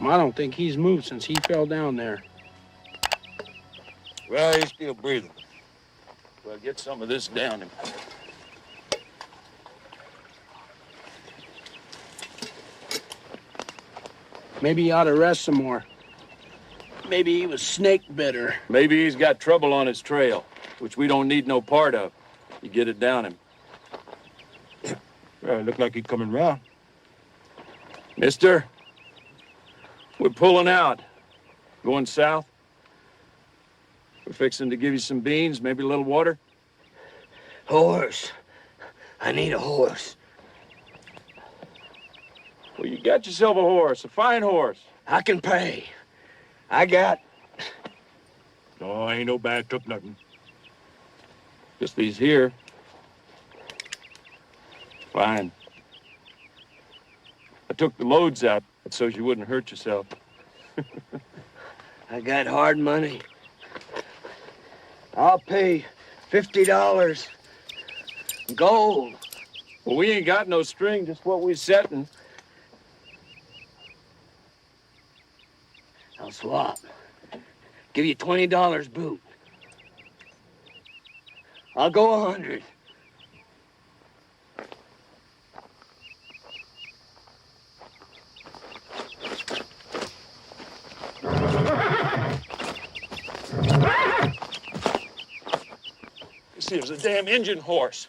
I don't think he's moved since he fell down there. Well, he's still breathing. Well, get some of this down him. Maybe he ought to rest some more. Maybe he was snake bitter. Maybe he's got trouble on his trail, which we don't need no part of. You get it down him. Well, it look like he's coming round. Mister, we're pulling out. Going south. We're fixing to give you some beans, maybe a little water. Horse. I need a horse. Well, you got yourself a horse, a fine horse. I can pay. I got... No, ain't no bad took nothing. Just these here. Fine. I took the loads out so you wouldn't hurt yourself. I got hard money. I'll pay $50. Gold. Well, we ain't got no string, just what we setting. I'll swap. Give you $20 boot. I'll go 100. This here's a damn engine horse.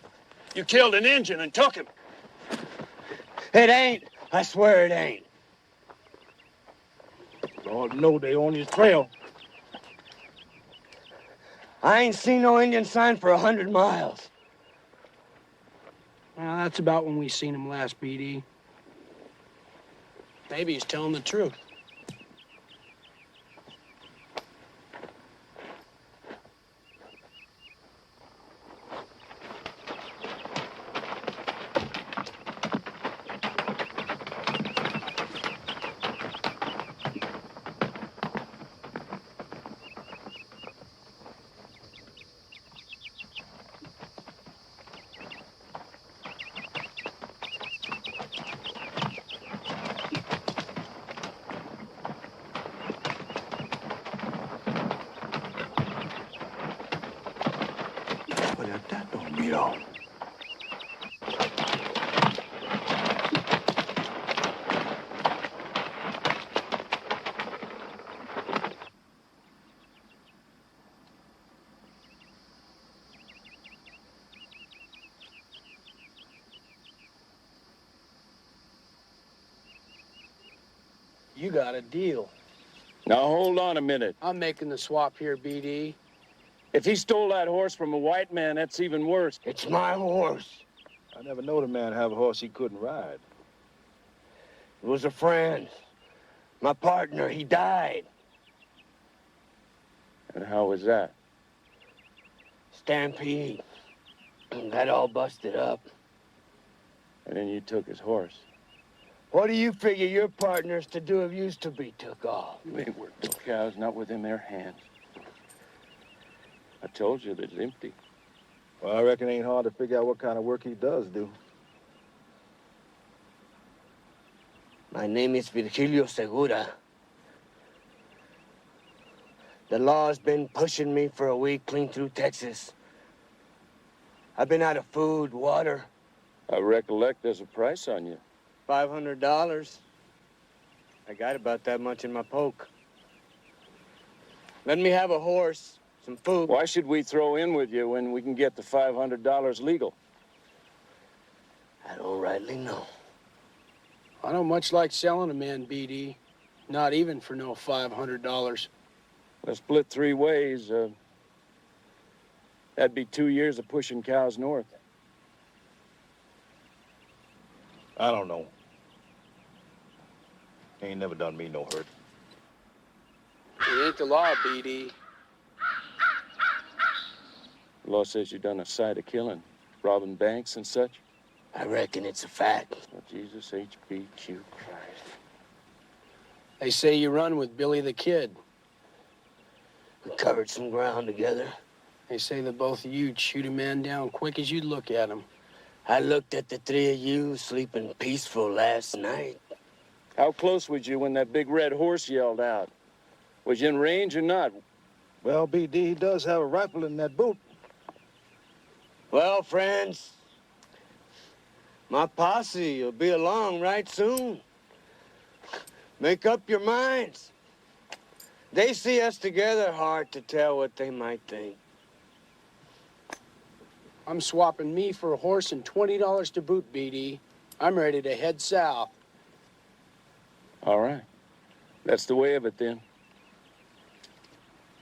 You killed an engine and took him. It ain't. I swear it ain't. Lord know they on his trail. I ain't seen no Indian sign for 100 miles. Well, that's about when we seen him last, BD. Maybe he's telling the truth. But that don't mean all. You got a deal. Now, hold on a minute. I'm making the swap here, BD. If he stole that horse from a white man, that's even worse. It's my horse. I never knowed a man have a horse he couldn't ride. It was a friend. My partner, he died. And how was that? Stampede. Got all busted up. And then you took his horse. What do you figure your partners to do if used to be took off? You ain't worth the cows, not within their hands. I told you that it's empty. Well, I reckon it ain't hard to figure out what kind of work he does do. My name is Virgilio Segura. The law's been pushing me for a week clean through Texas. I've been out of food, water. I recollect there's a price on you. $500. I got about that much in my poke. Let me have a horse, some food. Why should we throw in with you when we can get the $500 legal? I don't rightly know. I don't much like selling a man, BD. Not even for no $500. Let's split 3 ways. That'd be 2 years of pushing cows north. I don't know. Ain't never done me no hurt. It ain't the law, BD. The law says you done a sight of killing, robbing banks and such. I reckon it's a fact. Oh, Jesus HBQ Christ. They say you run with Billy the Kid. We covered some ground together. They say that both of you'd shoot a man down quick as you'd look at him. I looked at the three of you sleeping peaceful last night. How close was you when that big red horse yelled out? Was you in range or not? Well, BD, he does have a rifle in that boot. Well, friends, my posse will be along right soon. Make up your minds. They see us together, hard to tell what they might think. I'm swapping me for a horse and $20 to boot, BD. I'm ready to head south. All right. That's the way of it, then.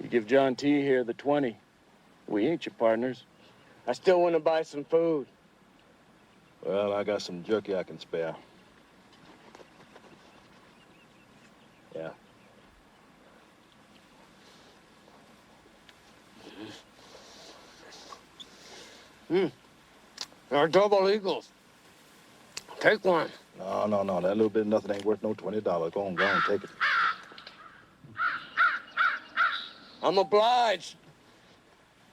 You give John T. here the 20. We ain't your partners. I still want to buy some food. Well, I got some jerky I can spare. Yeah. They're double eagles. Take one. No. That little bit of nothing ain't worth no $20. Go on, take it. I'm obliged.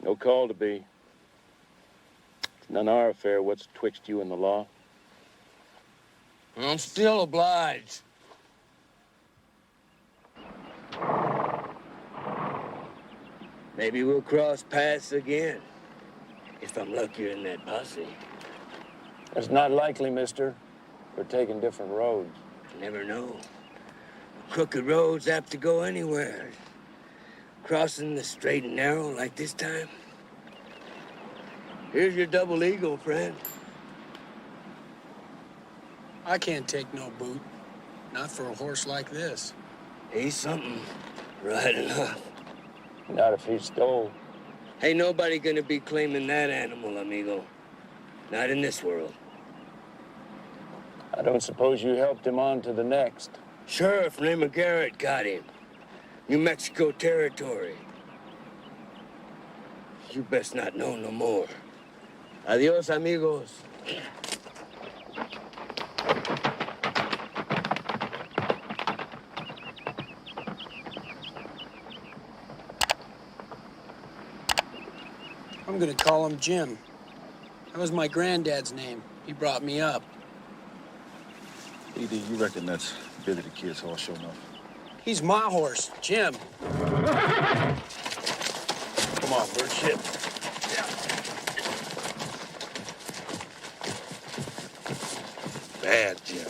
No call to be. It's none of our affair what's twixt you and the law. I'm still obliged. Maybe we'll cross paths again. If I'm luckier in that posse. That's not likely, mister. We're taking different roads. You never know. Crooked roads apt to go anywhere. Crossing the straight and narrow like this time. Here's your double eagle, friend. I can't take no boot. Not for a horse like this. He's something, right enough. Not if he stole. Ain't nobody gonna be claiming that animal, amigo. Not in this world. I don't suppose you helped him on to the next. Sheriff named Garrett got him. New Mexico territory. You best not know no more. Adios, amigos. I'm gonna call him Jim. That was my granddad's name. He brought me up. BD, you reckon that's Billy the Kid's horse, sure enough? He's my horse, Jim. Come on, Bert, shit. Bad, Jim.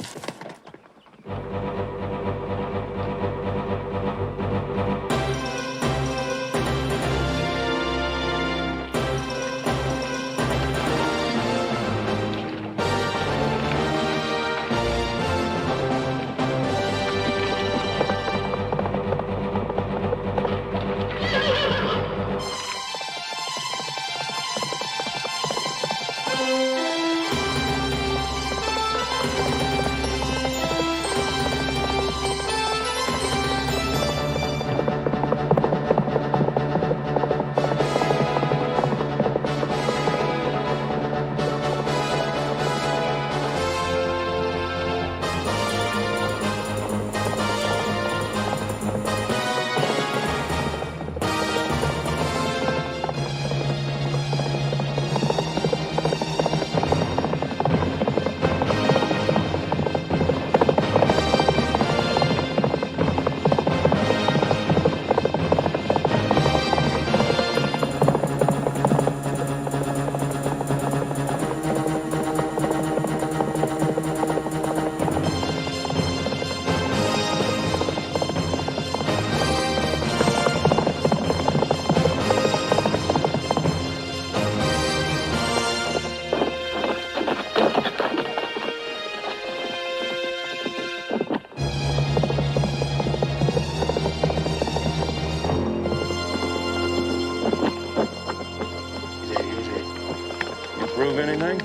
Prove anything?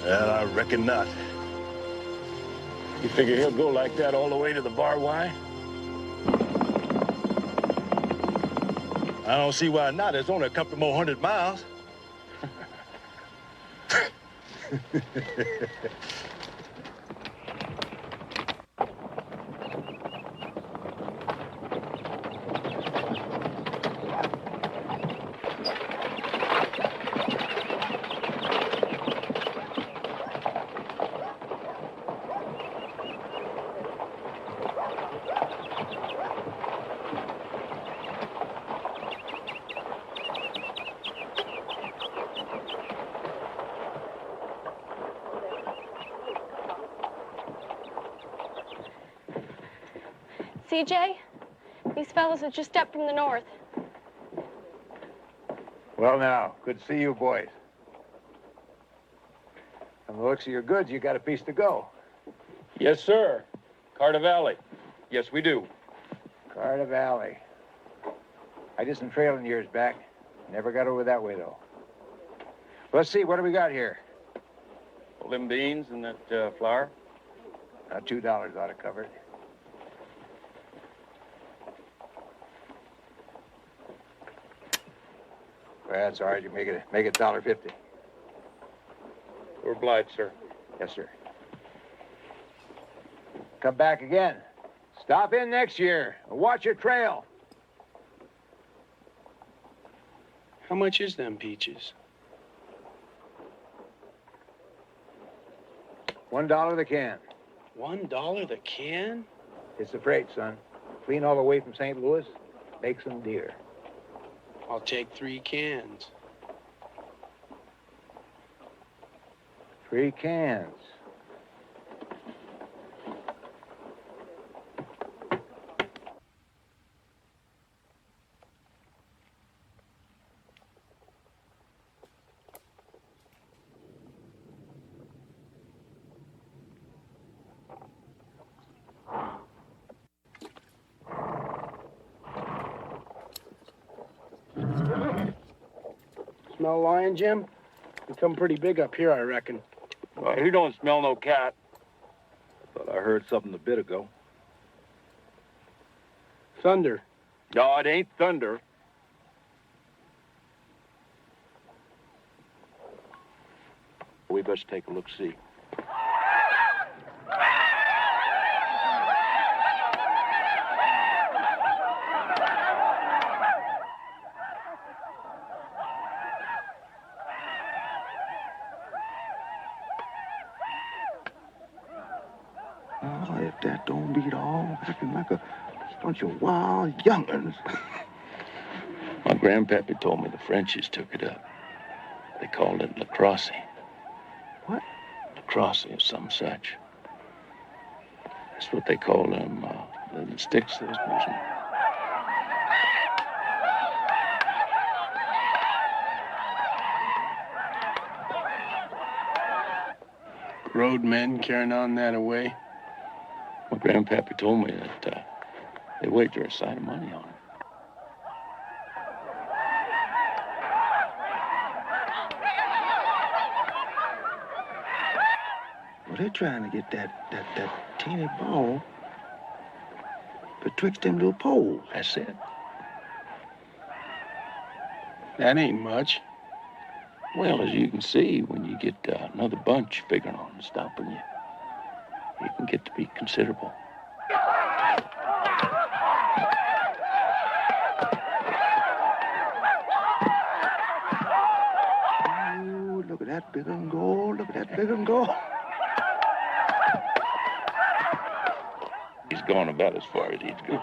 Well, I reckon not. You figure he'll go like that all the way to the bar Y? I don't see why not. It's only a couple more 100 miles. CJ, these fellas have just stepped from the north. Well, now, good to see you boys. From the looks of your goods, you got a piece to go. Yes, sir. Carter Valley. Yes, we do. Carter Valley. I did some trailing years back. Never got over that way, though. Let's see, what do we got here? Well, them beans and that flour. $2 ought to cover it. Well, that's all right. You make it $1.50. We're obliged, sir. Yes, sir. Come back again. Stop in next year. Watch your trail. How much is them peaches? $1 the can. $1 the can? It's the freight, son. Clean all the way from St. Louis. Makes them dear. I'll take 3 cans. 3 cans. Smell lion, Jim? Become pretty big up here, I reckon. Well, he don't smell no cat. Thought I heard something a bit ago. Thunder. No, it ain't thunder. We best take a look-see. Oh, if that don't beat all, acting like a bunch of wild young'uns. My grandpappy told me the Frenchies took it up. They called it lacrosse. What? Lacrosse or some such. That's what they call them, the sticks they was using. Roadmen carrying on that away. My grandpappy told me that they wager a sight of money on it. Well, they're trying to get that teeny ball betwixt them little poles. That's it. That ain't much. Well, as you can see, when you get another bunch figuring on stopping you, it can get to be considerable. Ooh, look at that big un go. Look at that big un go. He's gone about as far as he's going.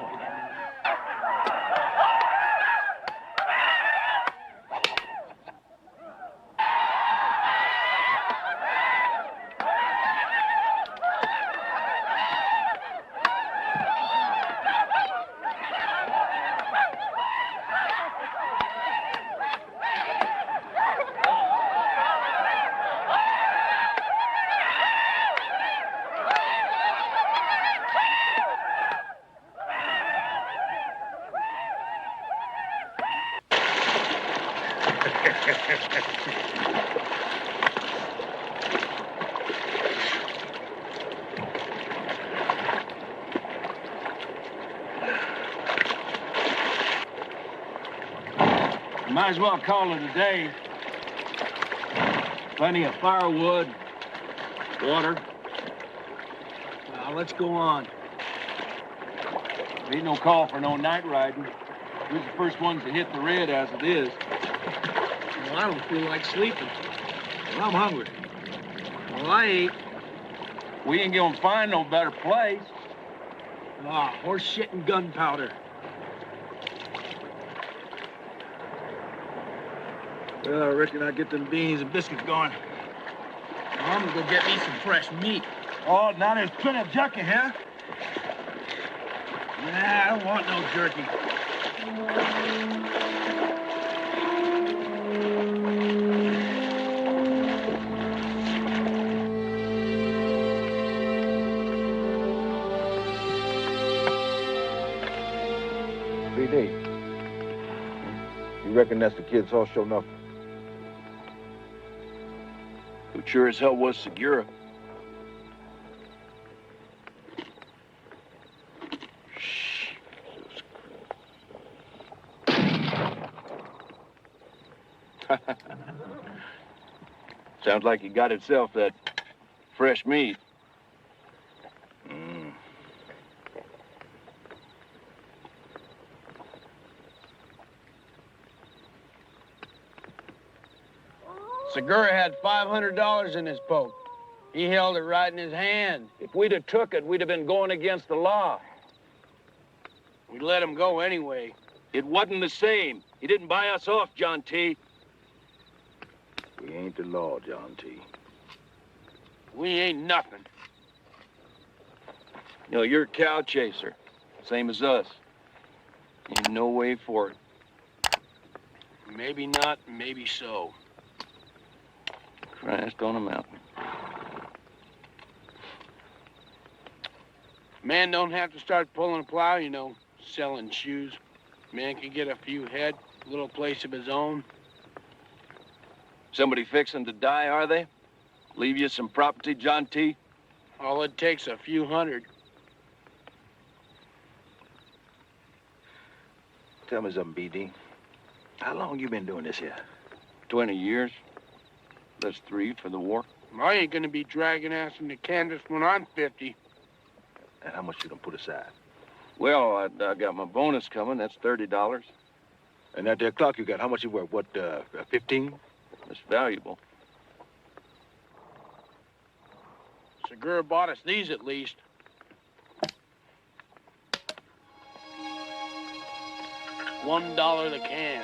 Might as well call it a day. Plenty of firewood, water. Now, let's go on. There ain't no call for no night riding. We're the first ones to hit the red as it is. Well, I don't feel like sleeping. Well, I'm hungry. Well, I ain't. We ain't gonna find no better place. Horse shit and gunpowder. Well, I reckon I'll get them beans and biscuits going. I'm gonna go get me some fresh meat. Oh, now there's plenty of jerky here. Nah, I don't want no jerky. BD, you reckon that's the kid's horse sure enough? It sure as hell was Segura. Sounds like he got himself that fresh meat. Segura had $500 in his poke. He held it right in his hand. If we'd have took it, we'd have been going against the law. We let him go anyway. It wasn't the same. He didn't buy us off, John T. We ain't the law, John T. We ain't nothing. You know, you're a cow chaser, same as us. Ain't no way for it. Maybe not, maybe so. Christ on a mountain. Man don't have to start pulling a plow, you know, selling shoes. Man can get a few head, a little place of his own. Somebody fixing to die, are they? Leave you some property, John T? All it takes a few hundred. Tell me something, BD. How long you been doing this here? 20 years. That's 3 for the war. I ain't gonna be dragging ass into Kansas when I'm 50. And how much you gonna put aside? Well, I got my bonus coming. That's $30. And that there clock you got, how much you worth? What, 15? It's valuable. Segura bought us these at least. $1 the can.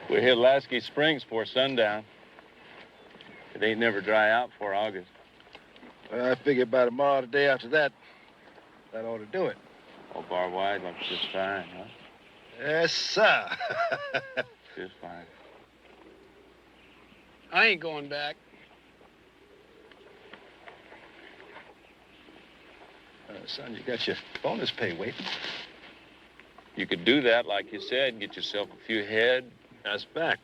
We hit Lasky Springs before sundown. It ain't never dry out before August. Well, I figure by tomorrow, the day after that, that ought to do it. Oh, bar wide looks just fine, huh? Yes, sir. Just fine. I ain't going back. Son, you got your bonus pay waiting. You could do that, like you said, get yourself a few head. That's back.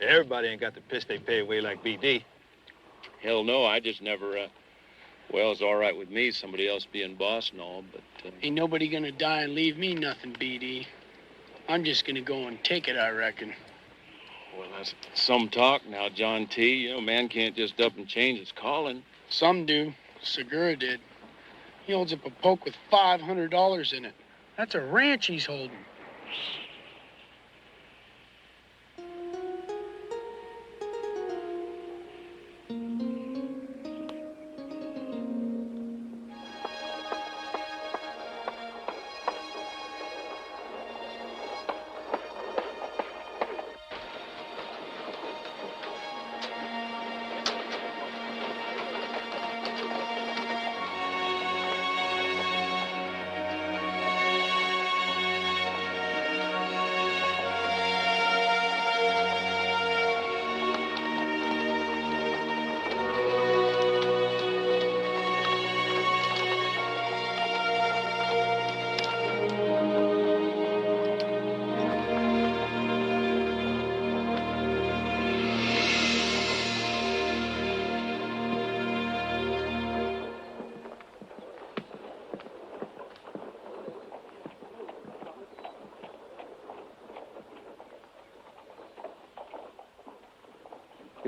Everybody ain't got the piss they pay away like BD. Hell no, I just never, well, it's all right with me, somebody else being boss and all, but... Ain't nobody gonna die and leave me nothing, BD. I'm just gonna go and take it, I reckon. Well, that's some talk now, John T. You know, man can't just up and change his calling. Some do. Segura did. He holds up a poke with $500 in it. That's a ranch he's holding.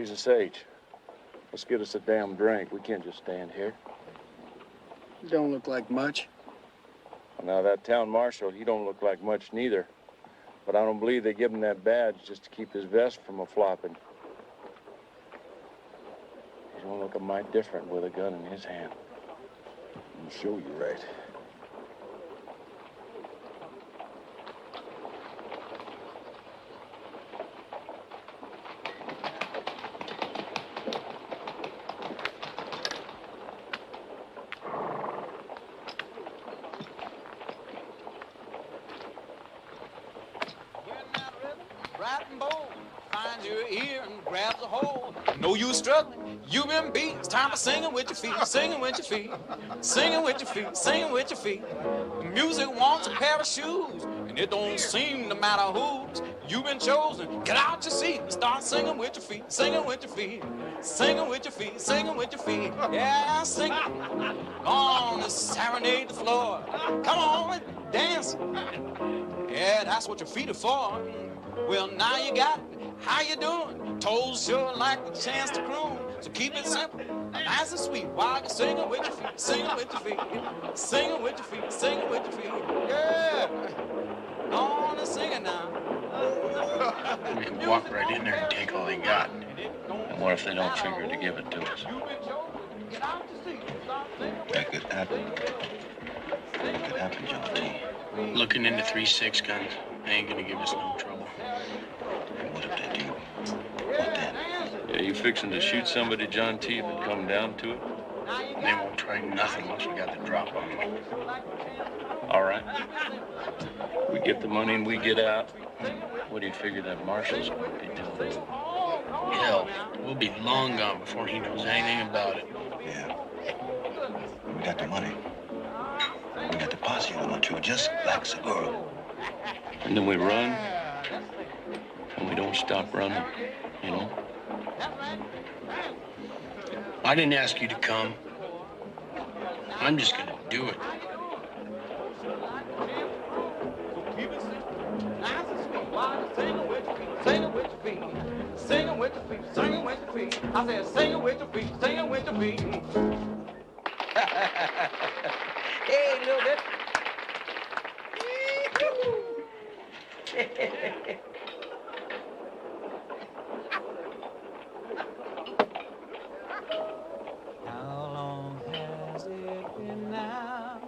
Jesus H. Let's get us a damn drink. We can't just stand here. Don't look like much. Well, now, that town marshal, he don't look like much neither. But I don't believe they give him that badge just to keep his vest from a-flopping. He's gonna look a mite different with a gun in his hand. I'm sure you're right. Riding bold, finds your ear and grabs a hold. Know you struggling, you been beat. It's time for singing with your feet, singing with your feet, singing with your feet, singing with your feet. The music wants a pair of shoes, and it don't seem to matter who's. You've been chosen. Get out your seat and start singing with your feet, singing with your feet, singing with your feet, singing with your feet. Yeah, sing it. Come on and serenade the floor. Come on and dance. Yeah, that's what your feet are for. Well, now you got it. How you doing? Toes sure like the chance to croon. So keep it simple, nice and sweet. While you're singing with your feet, singing with your feet, singing with your feet, singing with your feet. Yeah. Go on and sing it now. We can walk right in there and take all they got. And what if they don't figure to give it to us? That could happen. That could happen, John T. Looking into 3.6 guns, they ain't gonna give us no trouble. What if they do? What then? Yeah, you fixing to shoot somebody, John T, if it come down to it? They won't try nothing once we got the drop on them. All right. We get the money and we get out. What do you figure that marshal's gonna be doing? Hell, we'll be long gone before he knows anything about it. Yeah. We got the money. We got the posse on the trail, just like Segura. And then we run, and we don't stop running, you know? I didn't ask you to come. I'm just gonna do it. Singing with your feet, singing with your feet, singing with your feet, singing with your feet. I said, singing with your feet, singing with your feet. Hey, little bit. How long has it been now?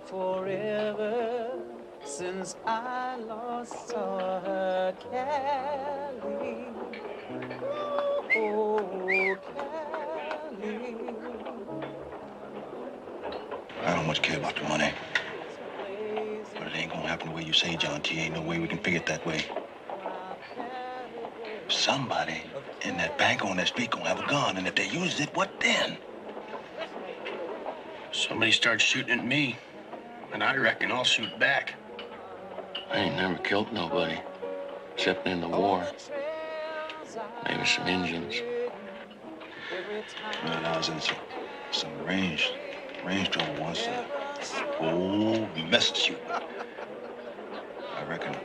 Forever since I last saw her, Callie. Oh, Callie. I don't much care about the money. But it ain't gonna happen the way you say, John T. Ain't no way we can figure it that way. Somebody in that bank on that street gonna have a gun, and if they use it, what then? Somebody starts shooting at me, and I reckon I'll shoot back. I ain't never killed nobody, except in the war. Maybe some Indians. Man, I was in some range trouble once. Oh, messed shooting. I reckon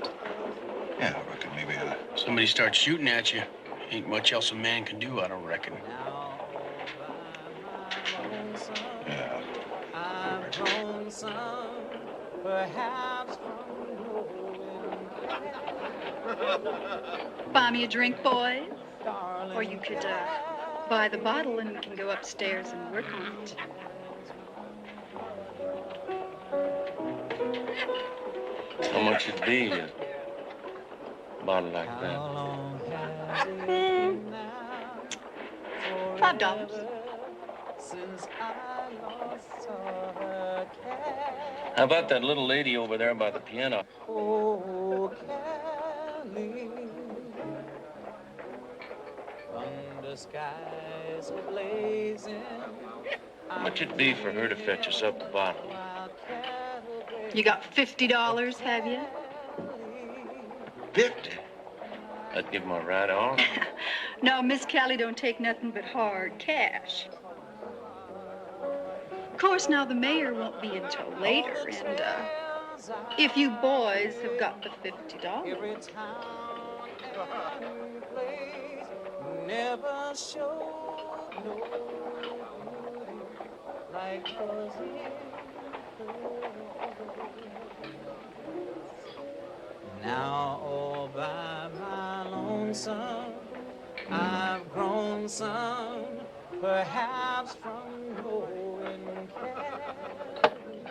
maybe Somebody starts shooting at you. Ain't much else a man can do, I don't reckon. yeah. Buy me a drink, boys? Or you could buy the bottle and we can go upstairs and work on it. How much it'd be a bottle like that? $5. How about that little lady over there by the piano? Oh, Callie. Under skies are blazing. How much it'd be for her to fetch us up the bottle? You got $50, have you? 50. I'd give my right arm. No, Miss Callie don't take nothing but hard cash. Of course, now the mayor won't be until later, and if you boys have got the $50. never showed no beauty like was in her. Now all by my lonesome, I've grown some, perhaps from knowing Cali,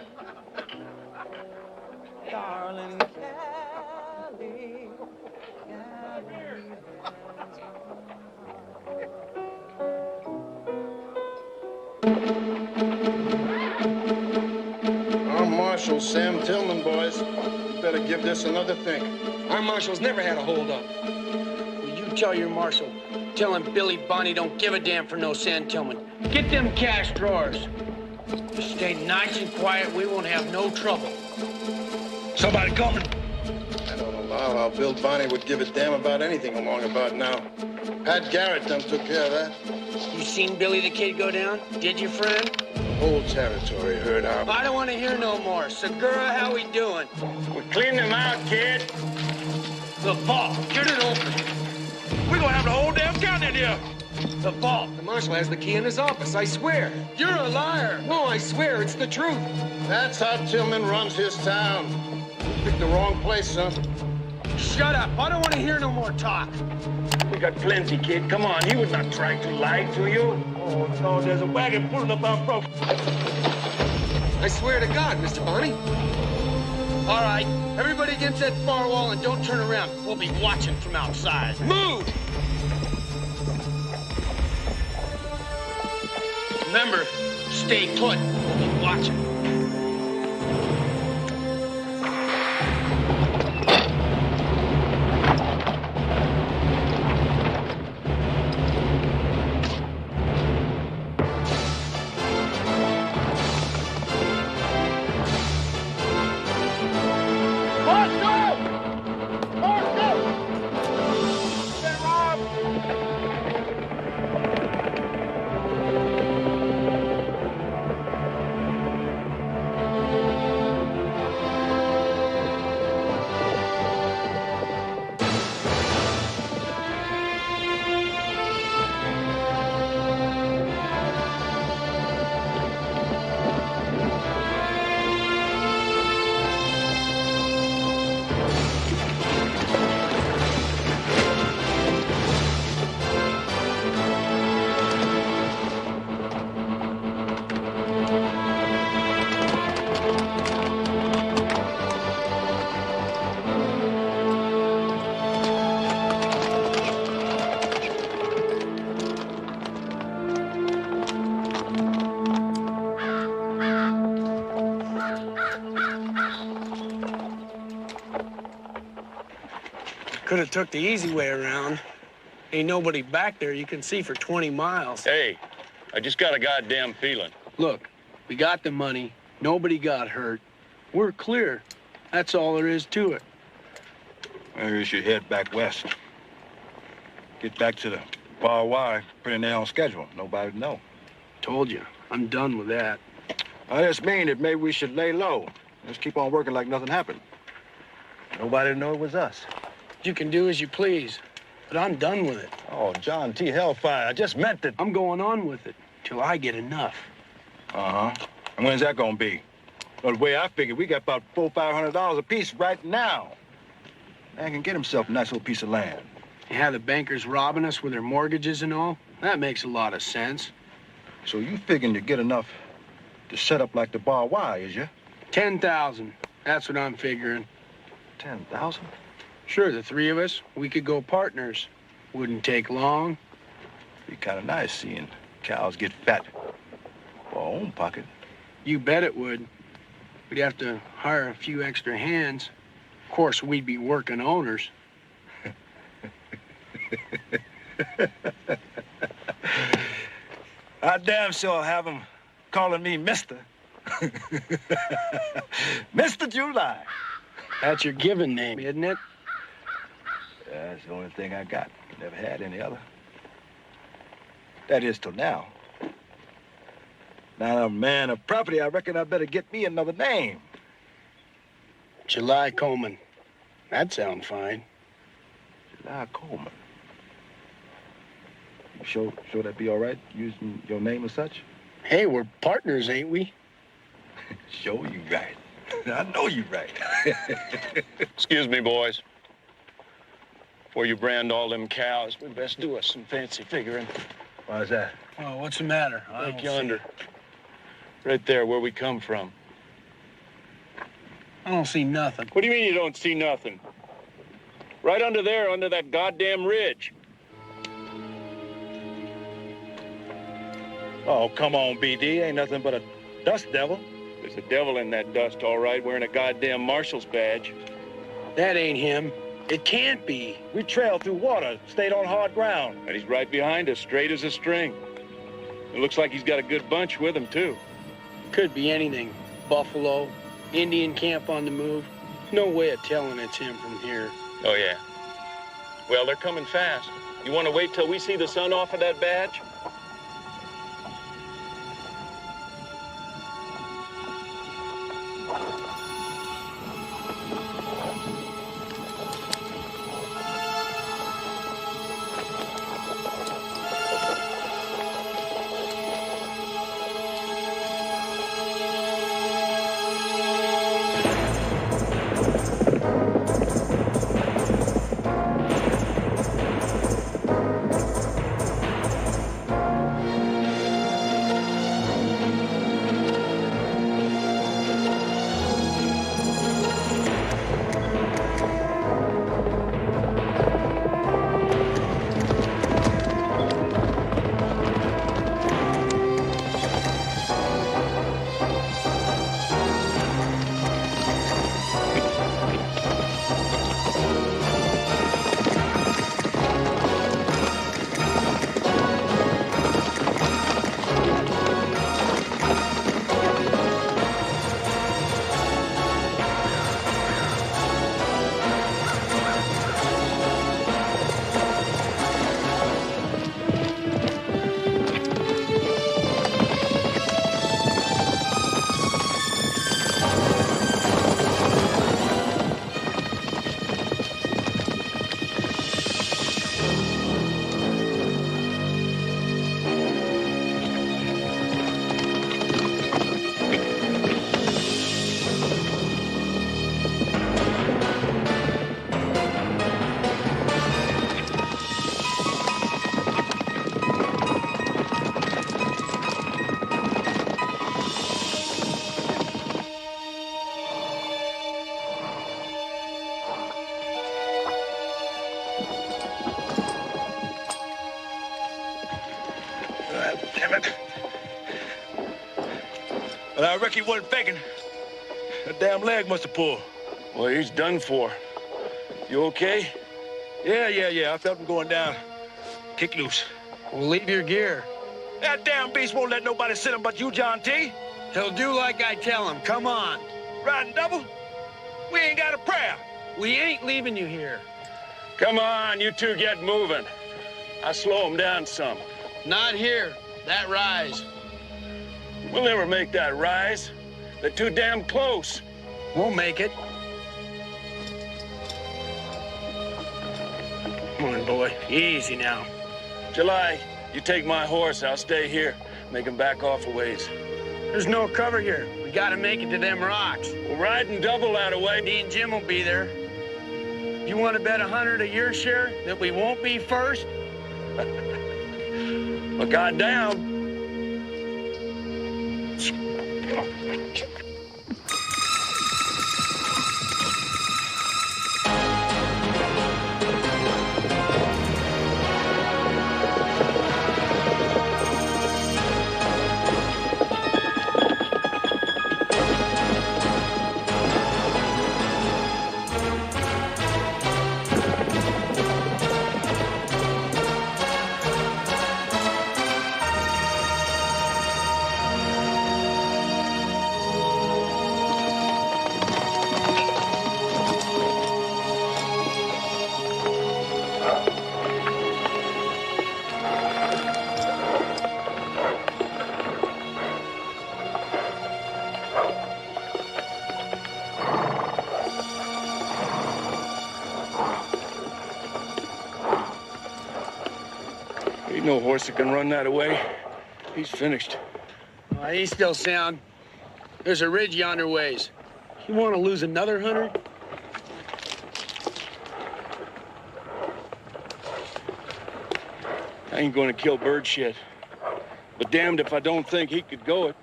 darling Cali, Cali has Our Marshal, Sam Tillman, boys. You better give this another think. Our Marshal's never had a hold-up. Well, you tell your Marshal. Tell him Billy Bonnie don't give a damn for no Sam Tillman. Get them cash drawers. Just stay nice and quiet. We won't have no trouble. Somebody coming. I don't allow how Bill Bonnie would give a damn about anything along about now. Pat Garrett done took care of that. You seen Billy the Kid go down? Did you, friend? Whole territory heard out. I don't want to hear no more. Segura, how we doing? We're cleaning them out, kid. The vault. Get it open. We're gonna have the whole damn county in here. The vault. The Marshal has the key in his office, I swear. You're a liar. No, I swear, it's the truth. That's how Tillman runs his town. You picked the wrong place, son. Shut up. I don't want to hear no more talk. We got plenty, kid. Come on, he was not trying to lie to you. Oh, no, there's a wagon pulling up our property. I swear to God, Mr. Bonnie. All right. Everybody against that far wall and don't turn around. We'll be watching from outside. Move! Remember, stay put. We'll be watching. Could have took the easy way around. Ain't nobody back there you can see for 20 miles. Hey, I just got a goddamn feeling. Look, we got the money. Nobody got hurt. We're clear. That's all there is to it. Maybe we should head back west. Get back to the Bar Y, put in there on schedule. Nobody would know. Told you, I'm done with that. I just mean that maybe we should lay low. Just keep on working like nothing happened. Nobody would know it was us. You can do as you please, but I'm done with it. Oh, John T. Hellfire, I just meant that. I'm going on with it till I get enough. Uh-huh. And when's that gonna be? Well, the way I figured, we got about $400-500 a piece right now. Man can get himself a nice little piece of land. You have the bankers robbing us with their mortgages and all? That makes a lot of sense. So you figuring to get enough to set up like the Bar Y, is you? 10,000. That's what I'm figuring. 10,000? Sure, the three of us, we could go partners. Wouldn't take long. Be kind of nice seeing cows get fat for our own pocket. You bet it would. We'd have to hire a few extra hands. Of course, we'd be working owners. I damn sure have them calling me Mister. Mr. July. That's your given name, isn't it? Yeah, that's the only thing I got. Never had any other. That is till now. Now I'm a man of property, I reckon I better get me another name. July Coleman. That sounds fine. July Coleman. Sure that be all right, using your name as such? Hey, we're partners, ain't we? Sure you right. I know you right. Excuse me, boys. Before you brand all them cows, we best do us some fancy figuring. Why's that? Oh, what's the matter? Look yonder. Right there, where we come from. I don't see nothing. What do you mean you don't see nothing? Right under there, under that goddamn ridge. Oh, come on, BD. Ain't nothing but a dust devil. There's a devil in that dust, all right, wearing a goddamn marshal's badge. That ain't him. It can't be. We trailed through water, stayed on hard ground. And he's right behind us, straight as a string. It looks like he's got a good bunch with him, too. Could be anything. Buffalo, Indian camp on the move. No way of telling it's him from here. Oh, yeah. Well, they're coming fast. You want to wait till we see the sun off of that badge? Well, I reckon he wasn't faking. That damn leg must have pulled. Well, he's done for. You okay? Yeah. I felt him going down. Kick loose. Well, leave your gear. That damn beast won't let nobody sit him but you, John T. He'll do like I tell him. Come on. Riding double? We ain't got a prayer. We ain't leaving you here. Come on, you two get moving. I'll slow him down some. Not here. That rise. We'll never make that rise. They're too damn close. We'll make it. Come on, boy. Easy now. July, you take my horse. I'll stay here. Make him back off a ways. There's no cover here. We gotta make it to them rocks. We'll ride and double that away. Me and Jim will be there. You want to bet 100 of your share that we won't be first? Well, goddamn. No horse that can run that away. He's finished. He's still sound. There's a ridge yonder ways. You want to lose another hunter? I ain't gonna kill bird shit. But damned if I don't think he could go it.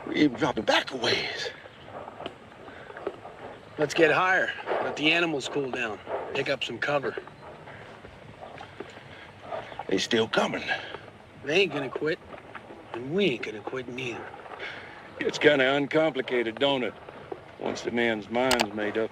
We even dropping back a ways. Let's get higher. Let the animals cool down. Pick up some cover. They still coming. They ain't gonna quit. And we ain't gonna quit neither. It's kind of uncomplicated, don't it? Once the man's mind's made up.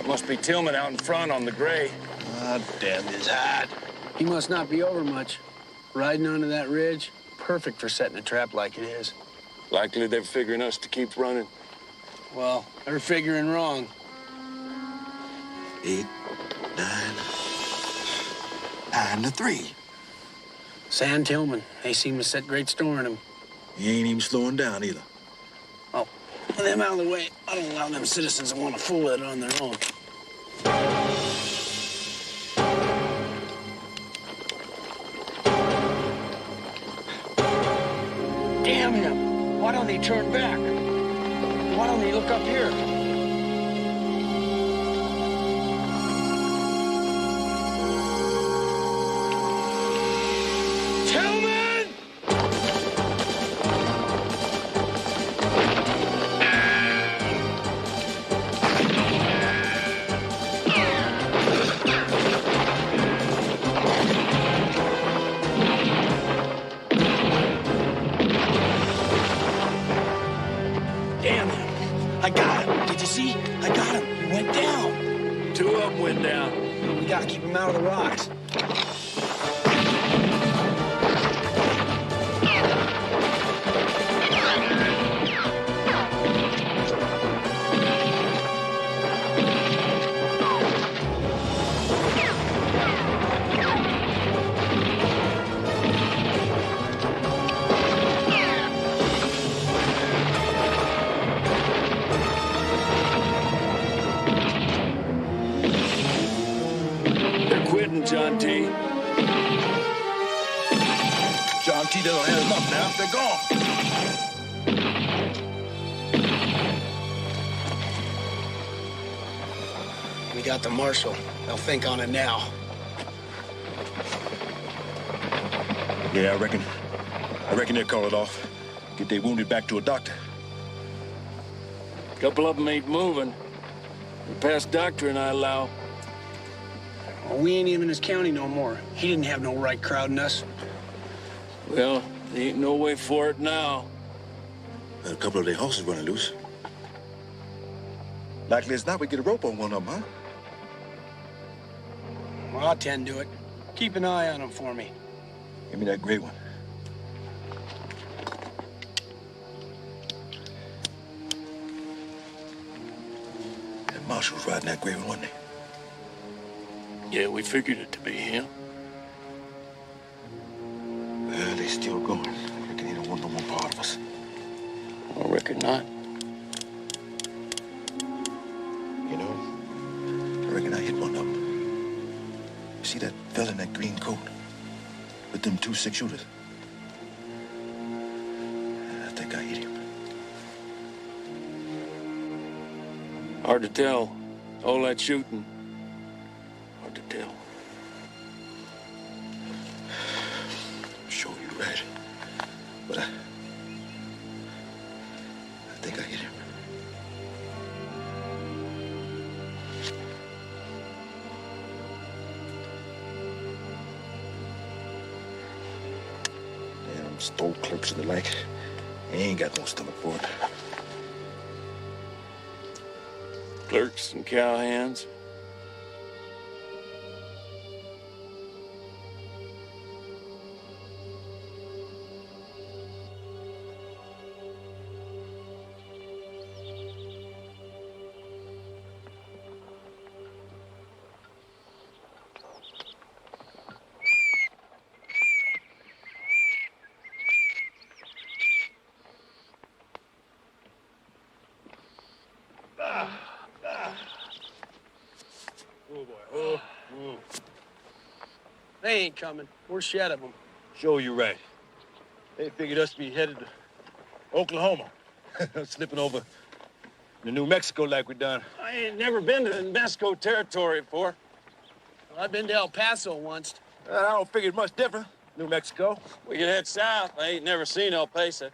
Must be Tillman out in front on the gray. Ah, damn his hide. He must not be over much. Riding onto that ridge, perfect for setting a trap like it is. Likely they're figuring us to keep running. Well, they're figuring wrong. 8, 9, 9 to 3. Sam Tillman, they seem to set great store in him. He ain't even slowing down either. Oh, with them out of the way, I don't allow them citizens to want to fool it on their own. Damn him! Why don't he turn back? Why don't he look up here? Tillman! Damn him. I got him. Did you see? I got him. He went down. 2 of them went down. We gotta keep him out of the rocks. John T. John T. doesn't have enough now. They're gone. We got the marshal. They'll think on it now. Yeah, I reckon they'll call it off. Get their wounded back to a doctor. A couple of them ain't moving. The past doctor and I allow. Well, we ain't even in his county no more. He didn't have no right crowding us. Well, there ain't no way for it now. A couple of their horses running loose. Likely as not, we get a rope on one of them, huh? Well, I'll tend to it. Keep an eye on him for me. Give me that gray one. That marshal was riding that gray one, wasn't he? Yeah, we figured it to be him. Well, they still going. I reckon they don't want no more part of us. I reckon not. You know, I reckon I hit one of them. You see that fella in that green coat? With them 2 6-shooters? I think I hit him. Hard to tell. All that shooting. Hard to tell. Sure, you're right. But I think I hit him. Damn stole clerks and the like. He ain't got no stomach for it. Clerks and cowhands. They ain't coming. We're shed of them. Sure, you're right. They figured us to be headed to Oklahoma. Slipping over to New Mexico like we done. I ain't never been to the New Mexico territory before. Well, I've been to El Paso once. I don't figure it's much different. New Mexico. We could head south. I ain't never seen El Paso.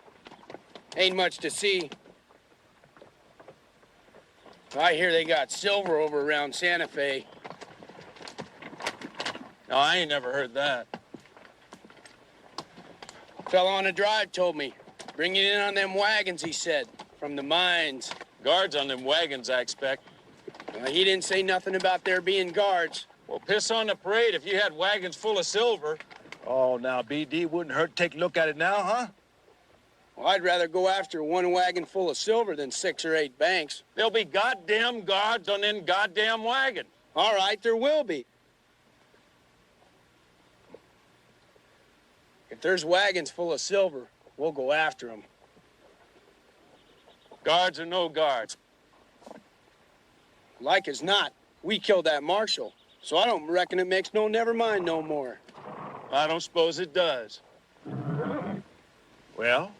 Ain't much to see. I hear they got silver over around Santa Fe. No, I ain't never heard that. Fella on the drive told me. Bring it in on them wagons, he said. From the mines. Guards on them wagons, I expect. He didn't say nothing about there being guards. Well, piss on the parade if you had wagons full of silver. Oh, now, BD, wouldn't hurt to take a look at it now, huh? Well, I'd rather go after one wagon full of silver than 6 or 8 banks. There'll be goddamn guards on them goddamn wagon. All right, there will be. If there's wagons full of silver, we'll go after them. Guards or no guards. Like as not, we killed that marshal, so I don't reckon it makes no never mind no more. I don't suppose it does. Well,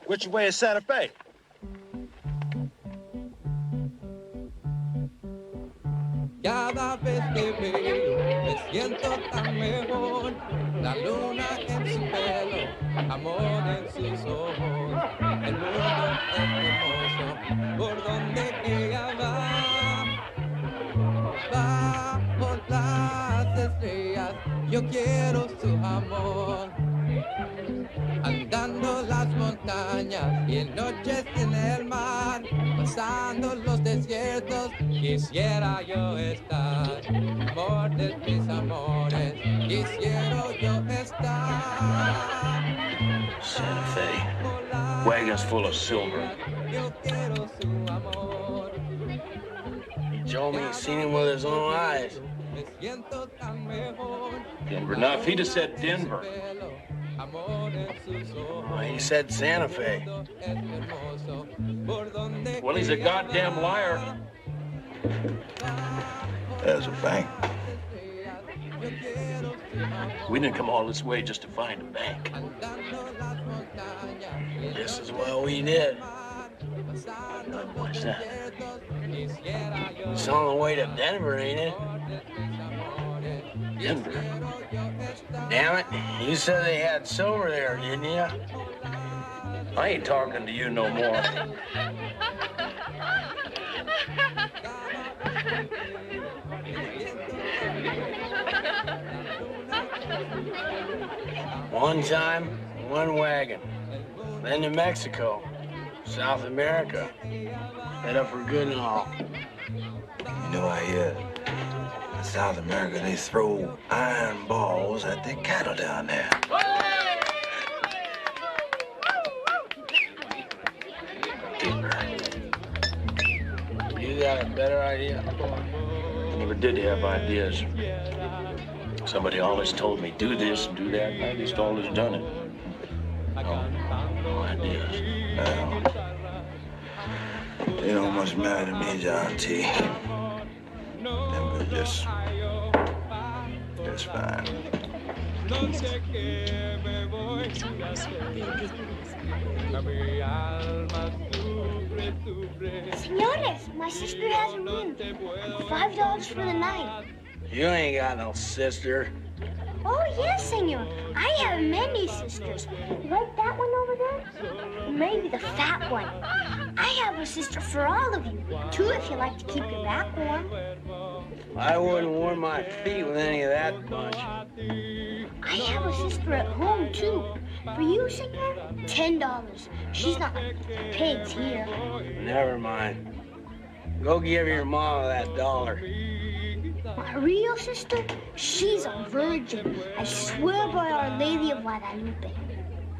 which way is Santa Fe? Cada vez que veo me siento tan mejor. La luna en su pelo, amor en sus ojos. El mundo es hermoso, por donde ella va. Bajo las estrellas, yo quiero su amor. Andando las montañas y en noches en el mar, pasando los desiertos, quisiera yo estar. Amor de mis amores, quisiera yo estar. Santa Fe, wagons full of silver. Yo quiero su amor. He told me he's seen him with his own eyes. Me siento tan mejor. Denver. Now, if he'd have said Denver. Well, he said Santa Fe. Well, he's a goddamn liar. There's a bank. We didn't come all this way just to find a bank. This is what we did. What's that? It's on the way to Denver, ain't it? Denver? Damn it, you said they had silver there, didn't you? I ain't talking to you no more. One time, one wagon. Then to Mexico, South America. Head up for good and all. You know, I hear in South America they throw iron balls at the cattle down there. You got a better idea? I never did have ideas. Somebody always told me, do this and do that, and I just always done it. No ideas. They don't much matter to me, John T. Them are just fine. Senores, my sister has a room. $5 for the night. You ain't got no sister. Oh, yes, senor. I have many sisters. You like that one over there? Maybe the fat one. I have a sister for all of you. 2 if you like to keep your back warm. I wouldn't warm my feet with any of that bunch. I have a sister at home, too. For you, Senor, $10. She's not like the pigs here. Never mind. Go give your mama that $1. My real sister, she's a virgin. I swear by Our Lady of Guadalupe.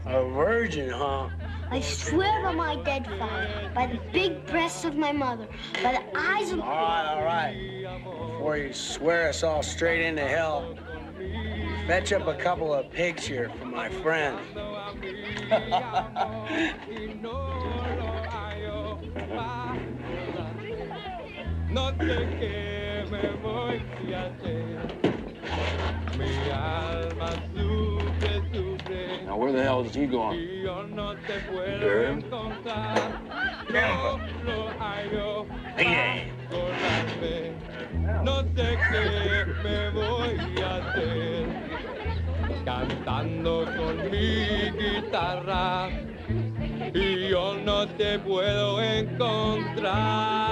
A virgin, huh? I swear by my dead father, by the big breasts of my mother, by the eyes of... All right. Before you swear us all straight into hell, fetch up a couple of pigs here for my friend. Now, where the hell is he going? Durham? Hey. No sé qué me voy a hacer, cantando con mi guitarra, y yo no te puedo encontrar.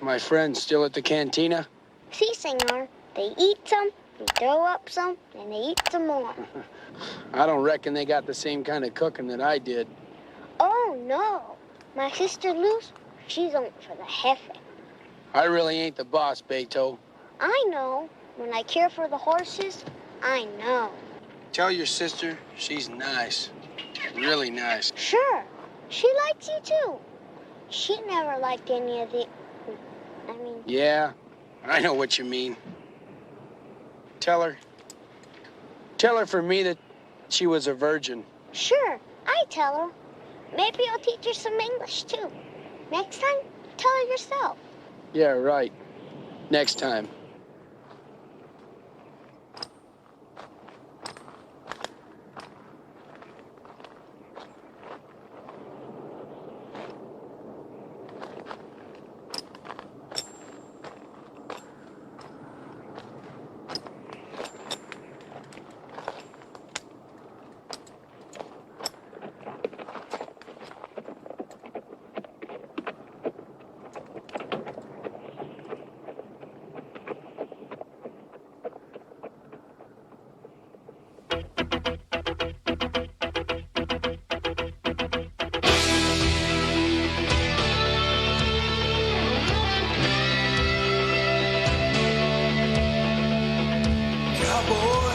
My friends still at the cantina? Si, senor. They eat some, they throw up some, and they eat some more. I don't reckon they got the same kind of cooking that I did. Oh, no. My sister Luz, she's on for the jefe. I really ain't the boss, Beto. I know. When I care for the horses, I know. Tell your sister she's nice. Really nice. Sure. She likes you, too. She never liked any of the... Yeah, I know what you mean. Tell her for me that she was a virgin. Sure, I tell her. Maybe I'll teach her some English, too. Next time, tell her yourself. Yeah, right. Next time. Cowboy,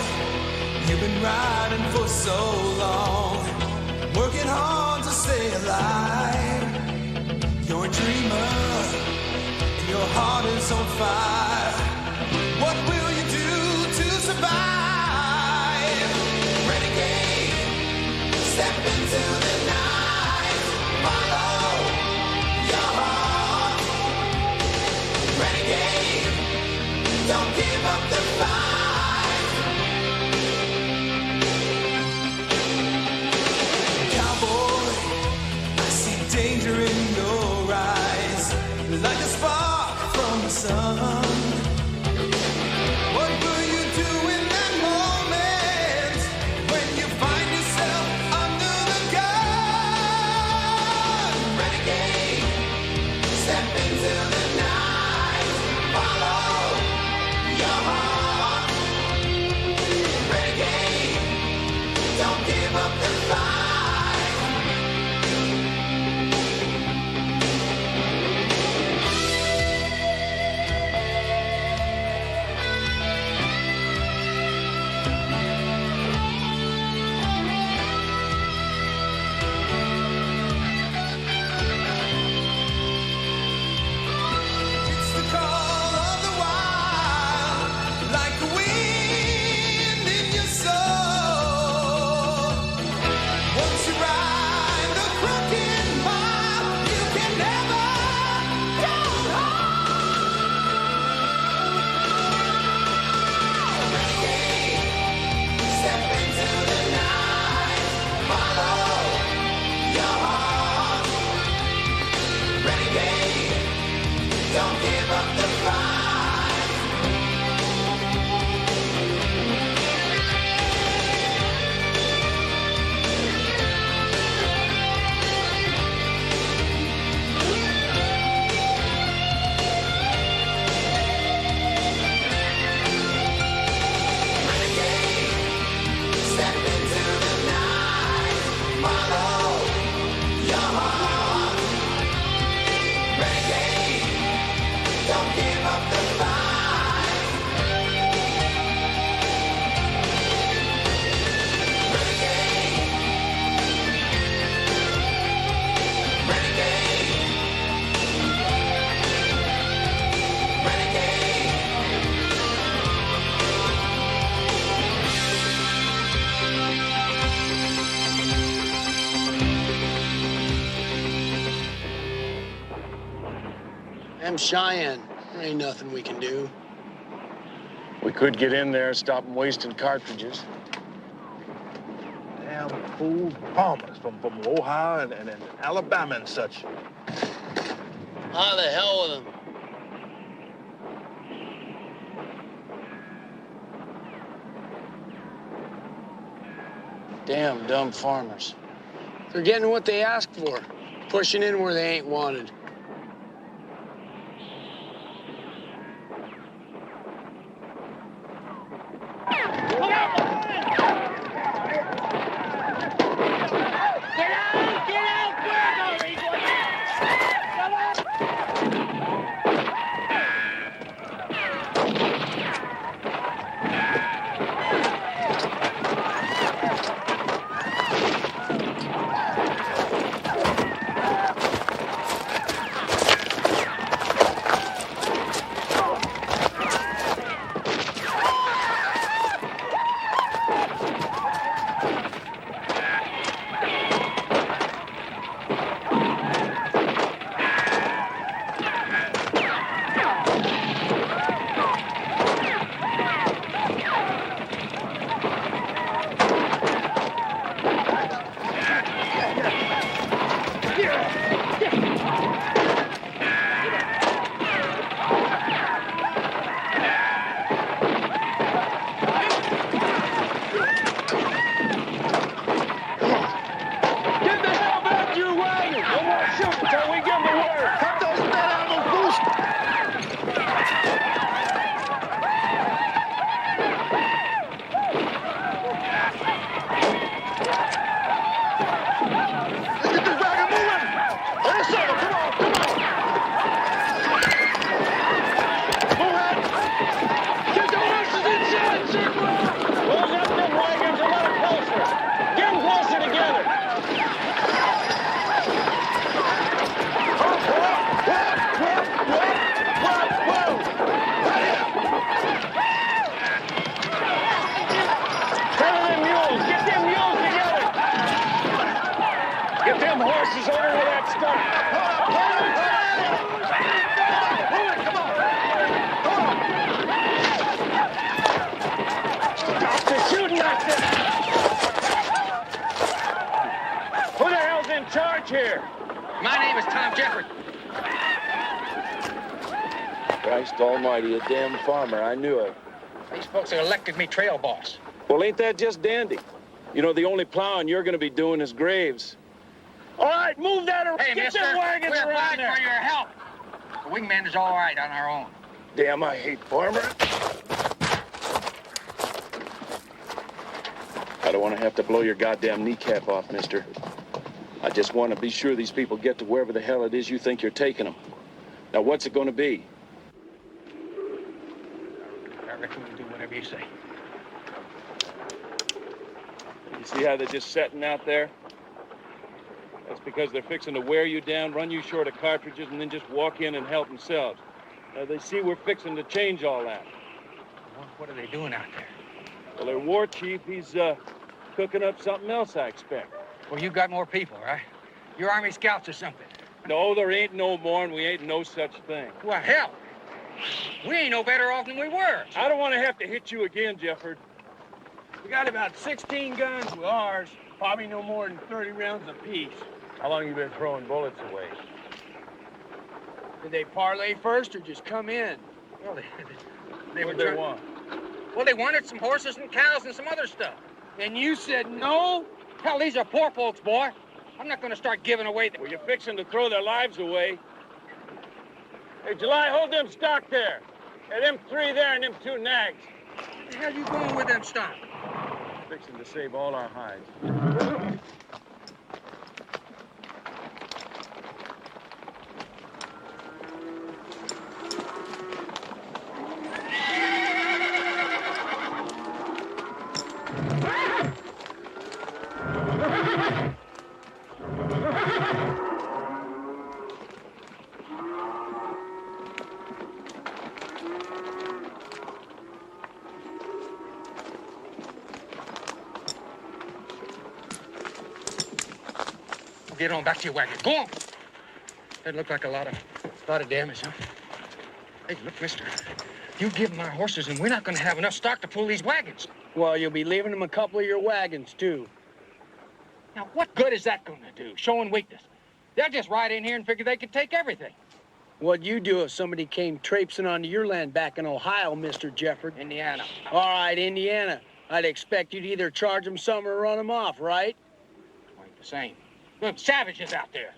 you've been riding for so long, working hard to stay alive. You're a dreamer, and your heart is on fire. What will you do to survive? Renegade, step into the night, follow your heart. Renegade, don't give up the fight. Danger in your eyes, like a spark from the sun. What will you do in that moment when you find yourself under the gun? Them Cheyenne. There ain't nothing we can do. We could get in there, stop them wasting cartridges. Damn fool farmers from Ohio and Alabama and such. How the hell with them? Damn dumb farmers. They're getting what they asked for. Pushing in where they ain't wanted. Christ almighty, a damn farmer. I knew it. These folks have elected me trail boss. Well, ain't that just dandy? You know, the only plowing you're going to be doing is graves. All right, move that around. Hey, Get mister, them wagons we're around glad there. for your help. The wingman is all right on our own. Damn, I hate farmers. I don't want to have to blow your goddamn kneecap off, mister. I just want to be sure these people get to wherever the hell it is you think you're taking them. Now, what's it going to be? I reckon we'll do whatever you say. You see how they're just sitting out there? That's because they're fixing to wear you down, run you short of cartridges, and then just walk in and help themselves. Now, they see we're fixing to change all that. What are they doing out there? Well, their war chief, he's cooking up something else, I expect. Well, you got more people, right? Your Army scouts or something. No, there ain't no more, and we ain't no such thing. Well, hell, we ain't no better off than we were. I don't want to have to hit you again, Jefford. We got about 16 guns with ours, probably no more than 30 rounds apiece. How long you been throwing bullets away? Did they parlay first or just come in? Well, they What they want? Well, they wanted some horses and cows and some other stuff. And you said no? Hell, these are poor folks, boy. I'm not going to start giving away Well, you're fixing to throw their lives away. Hey, July, hold them stock there. Hey, them three there and them two nags. Where the hell you going with them stock? Fixing to save all our hides. Get on back to your wagon. Go on. That looked like a lot of damage, huh? Hey, look, mister. You give them our horses, and we're not going to have enough stock to pull these wagons. Well, you'll be leaving them a couple of your wagons, too. Now, what good is that going to do, showing weakness? They'll just ride in here and figure they can take everything. What'd you do if somebody came traipsing onto your land back in Ohio, Mr. Jefford? Indiana. All right, Indiana. I'd expect you to either charge them some or run them off, right? Quite the same. Look, savages out there.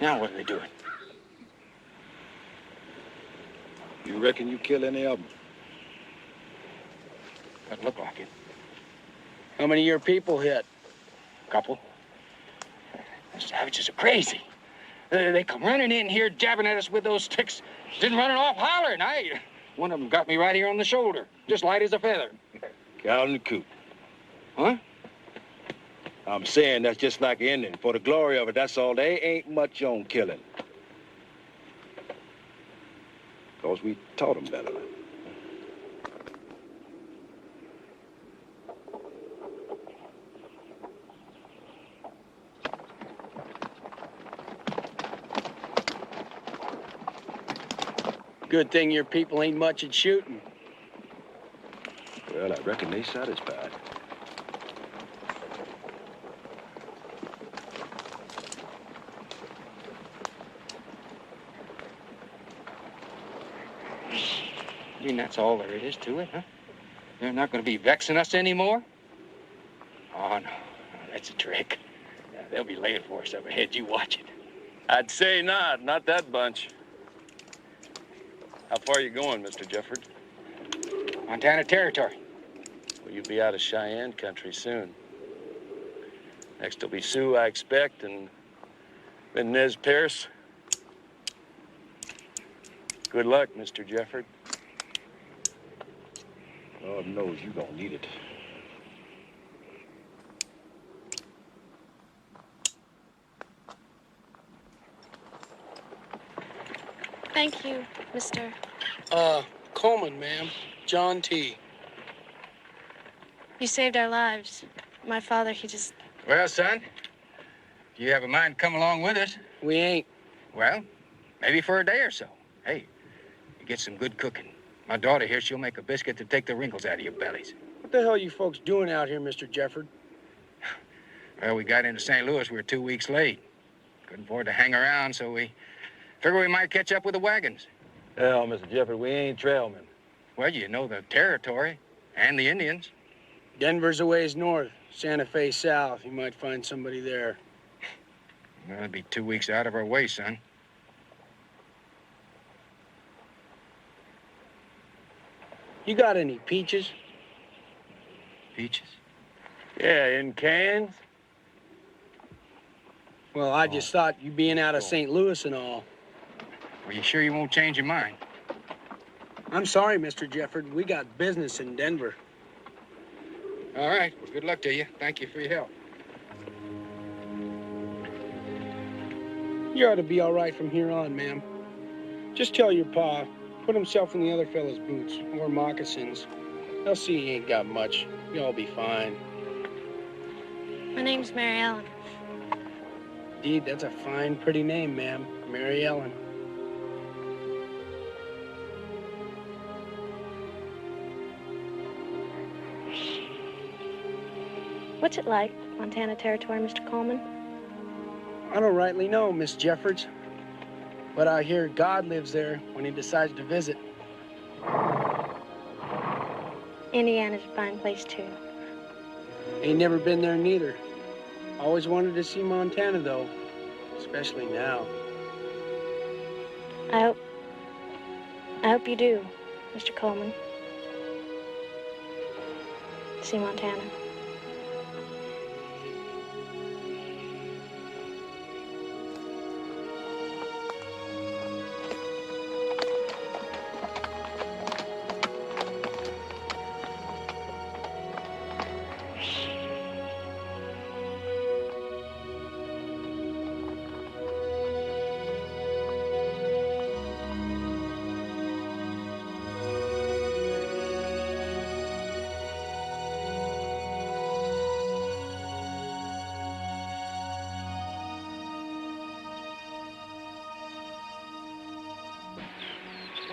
Now what are they doing? You reckon you kill any of them? Doesn't look like it. How many of your people hit? Couple. The savages are crazy. They come running in here, jabbing at us with those sticks, then running off hollering. One of them got me right here on the shoulder, just light as a feather. Cow in the coop. Huh? I'm saying that's just like Indian. For the glory of it, that's all. They ain't much on killing. 'Cause we taught them better. Good thing your people ain't much at shooting. Well, I reckon they satisfied. You mean that's all there is to it, huh? They're not going to be vexing us anymore? Oh, no. That's a trick. They'll be laying for us up ahead. You watch it. I'd say not that bunch. How far are you going, Mr. Jefford? Montana Territory. Well, you'll be out of Cheyenne country soon. Next will be Sioux, I expect, and then Nez Perce. Good luck, Mr. Jefford. Lord knows you don't need it. Thank you, Mr. Coleman, ma'am. John T. You saved our lives. My father, he just... Well, son, if you have a mind to come along with us. We ain't. Well, maybe for a day or so. Hey, you get some good cooking. My daughter here, she'll make a biscuit to take the wrinkles out of your bellies. What the hell are you folks doing out here, Mr. Jefford? Well, we got into St. Louis. We were 2 weeks late. Couldn't afford to hang around, so we figured we might catch up with the wagons. Hell, Mr. Jefford, we ain't trailmen. Well, you know the territory and the Indians. Denver's a ways north, Santa Fe south. You might find somebody there. Well, it'd be 2 weeks out of our way, son. You got any peaches? Peaches? Yeah, in cans. Well, I just thought you being out of St. Louis and all. Are you sure you won't change your mind? I'm sorry, Mr. Jefford. We got business in Denver. All right. Well, good luck to you. Thank you for your help. You ought to be all right from here on, ma'am. Just tell your pa, put himself in the other fella's boots or moccasins. They'll see he ain't got much. You'll be fine. My name's Mary Ellen. Indeed, that's a fine, pretty name, ma'am. Mary Ellen. What's it like, Montana Territory, Mr. Coleman? I don't rightly know, Miss Jeffords. But I hear God lives there when he decides to visit. Indiana's a fine place, too. Ain't never been there neither. Always wanted to see Montana, though. Especially now. I hope you do, Mr. Coleman. See Montana.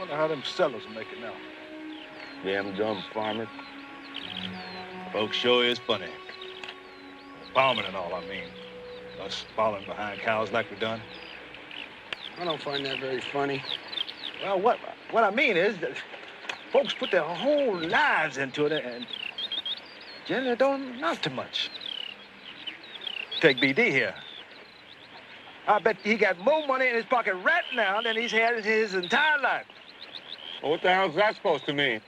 wonder how them settlers make it now. Damn dumb farmer. Folks sure is funny. Bombing and all, I mean. Us following behind cows like we done. I don't find that very funny. Well, what I mean is that folks put their whole lives into it and generally don't amount to much. Take BD here. I bet he got more money in his pocket right now than he's had in his entire life. Well, what the hell's that supposed to mean?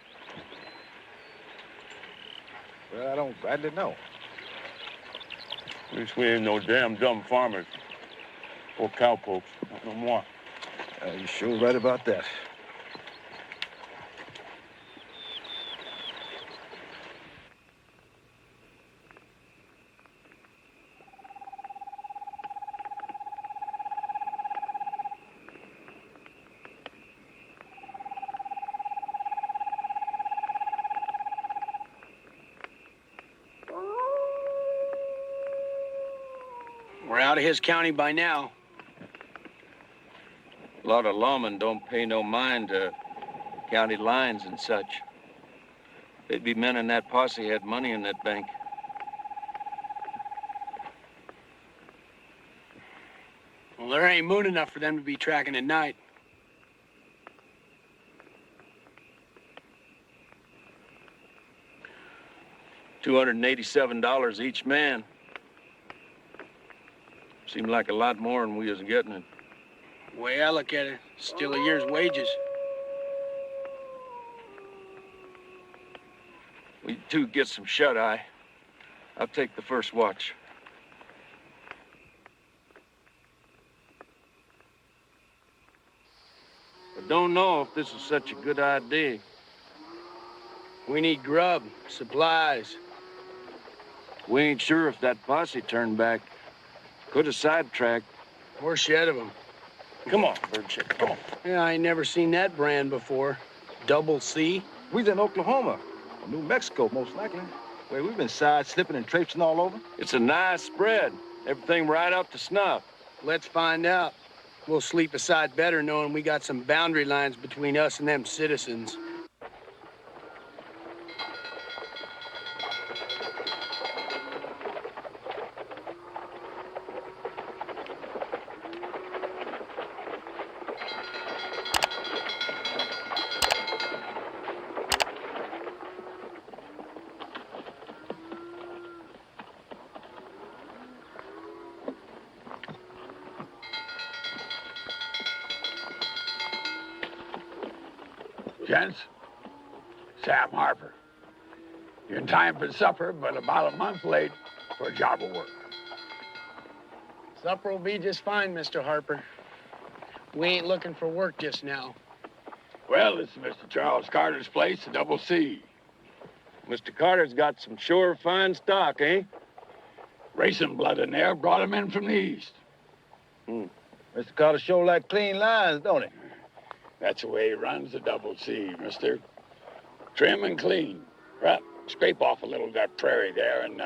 Well, I don't rightly know. At least we ain't no damn dumb farmers. Or cowpokes, not no more. You're sure right about that. We're out of his county by now. A lot of lawmen don't pay no mind to county lines and such. They'd be men in that posse had money in that bank. Well, there ain't moon enough for them to be tracking at night. $287 each man. Seemed like a lot more than we was getting it. The way I look at it, still a year's wages. We two get some shut-eye. I'll take the first watch. I don't know if this is such a good idea. We need grub, supplies. We ain't sure if that posse turned back. Could have sidetracked. Or shed of them. Come on, Birdshit, come on. Yeah, I ain't never seen that brand before. Double C. We's in Oklahoma, or New Mexico, most likely. Where we've been side-slipping and traipsing all over. It's a nice spread. Everything right up to snuff. Let's find out. We'll sleep aside better knowing we got some boundary lines between us and them citizens. Gents, Sam Harper. You're in time for supper, but about a month late for a job of work. Supper will be just fine, Mr. Harper. We ain't looking for work just now. Well, this is Mr. Charles Carter's place, the Double C. Mr. Carter's got some sure fine stock, eh? Racing blood in there, brought him in from the east. Mr. Carter sure like clean lines, don't he? That's the way he runs the Double C, mister. Trim and clean. Right, scrape off a little of that prairie there and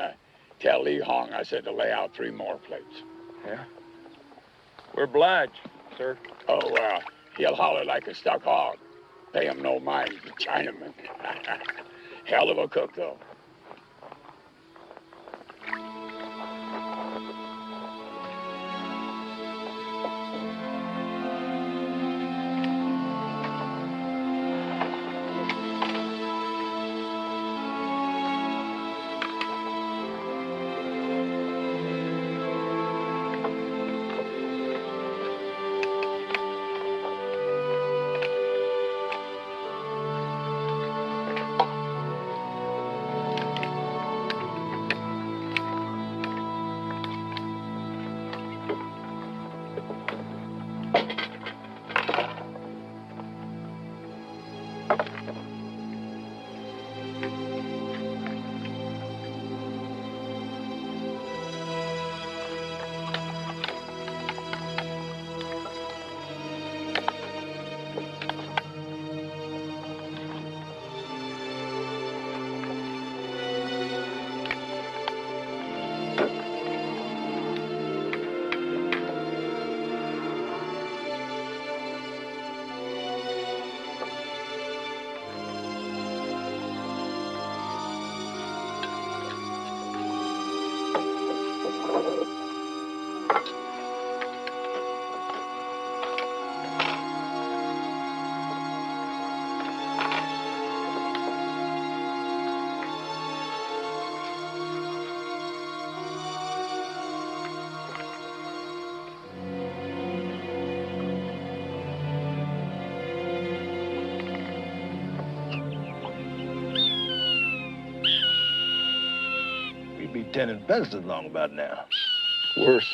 tell Lee Hong I said to lay out 3 more plates. Yeah? We're obliged, sir. Oh, he'll holler like a stuck hog. Pay him no mind, he's a Chinaman. Hell of a cook, though. Lieutenant Benson along about now? Worse.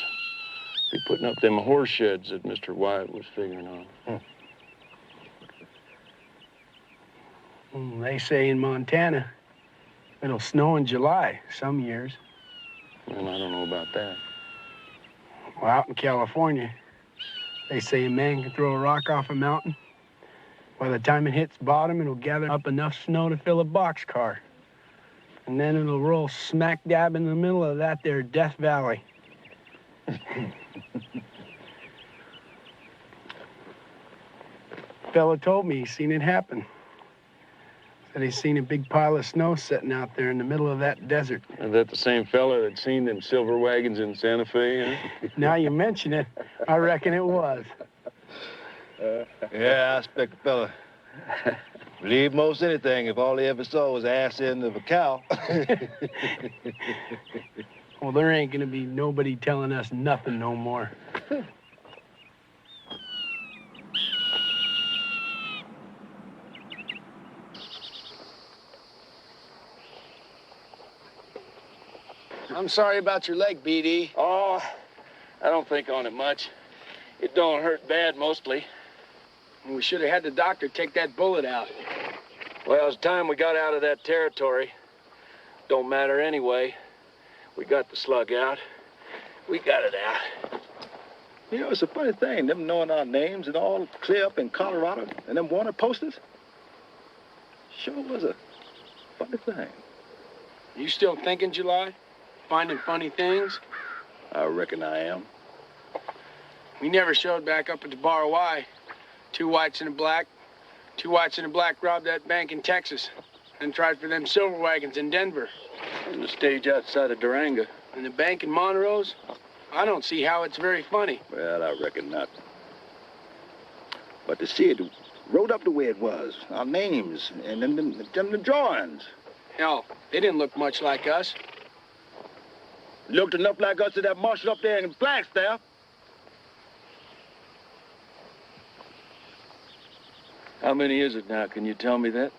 Be putting up them horse sheds that Mr. Wyatt was figuring on. They say in Montana it'll snow in July some years. Well, I don't know about that. Well, out in California, they say a man can throw a rock off a mountain. By the time it hits bottom, it'll gather up enough snow to fill a boxcar. And then it'll roll smack dab in the middle of that there Death Valley. Fella told me he's seen it happen. Said he's seen a big pile of snow sitting out there in the middle of that desert. Is that the same fella that seen them silver wagons in Santa Fe, huh? Now you mention it, I reckon it was. Yeah, I expect the fella believe most anything if all he ever saw was the ass end of a cow. Well, there ain't gonna be nobody telling us nothing no more. I'm sorry about your leg, BD. Oh, I don't think on it much. It don't hurt bad, mostly. We should have had the doctor take that bullet out. Well, it's time we got out of that territory. Don't matter anyway. We got the slug out. We got it out. You know, it's a funny thing, them knowing our names and all clear up in Colorado and them wanted posters. Sure was a funny thing. You still thinking, July? Finding funny things? I reckon I am. We never showed back up at the Bar Y. 2 whites and a black. 2 whites and a black robbed that bank in Texas and tried for them silver wagons in Denver. And the stage outside of Durango. And the bank in Montrose? I don't see how it's very funny. Well, I reckon not. But to see it wrote up the way it was, our names and then the drawings. Hell, they didn't look much like us. Looked enough like us to that marshal up there in Flagstaff. How many is it now? Can you tell me that?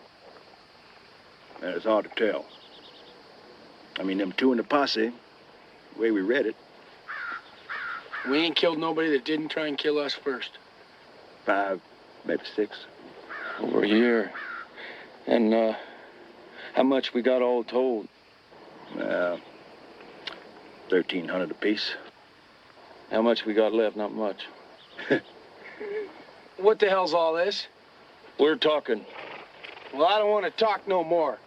It's hard to tell. I mean, them 2 in the posse, the way we read it. We ain't killed nobody that didn't try and kill us first. 5, maybe 6. Over a year. And, how much we got all told? 1,300 apiece. How much we got left? Not much. What the hell's all this? We're talking. Well, I don't want to talk no more.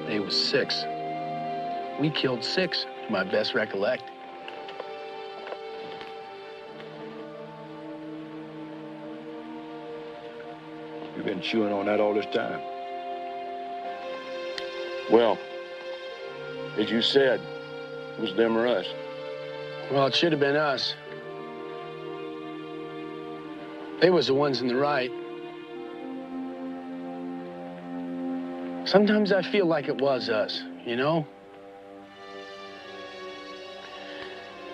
They was 6. We killed 6, to my best recollect. You've been chewing on that all this time. Well, as you said, it was them or us. Well, it should have been us. They was the ones in the right. Sometimes I feel like it was us, you know?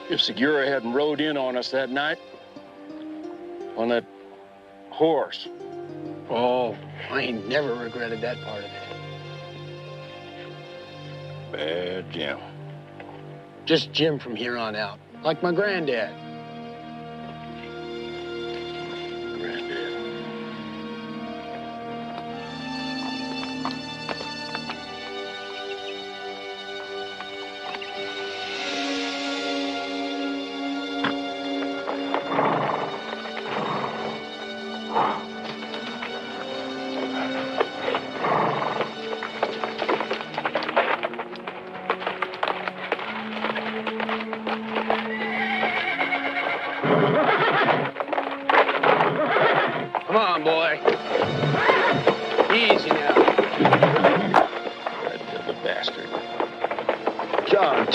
If Segura hadn't rode in on us that night, on that horse. Oh, I ain't never regretted that part of it. Bad Jim. Just Jim from here on out, like my granddad.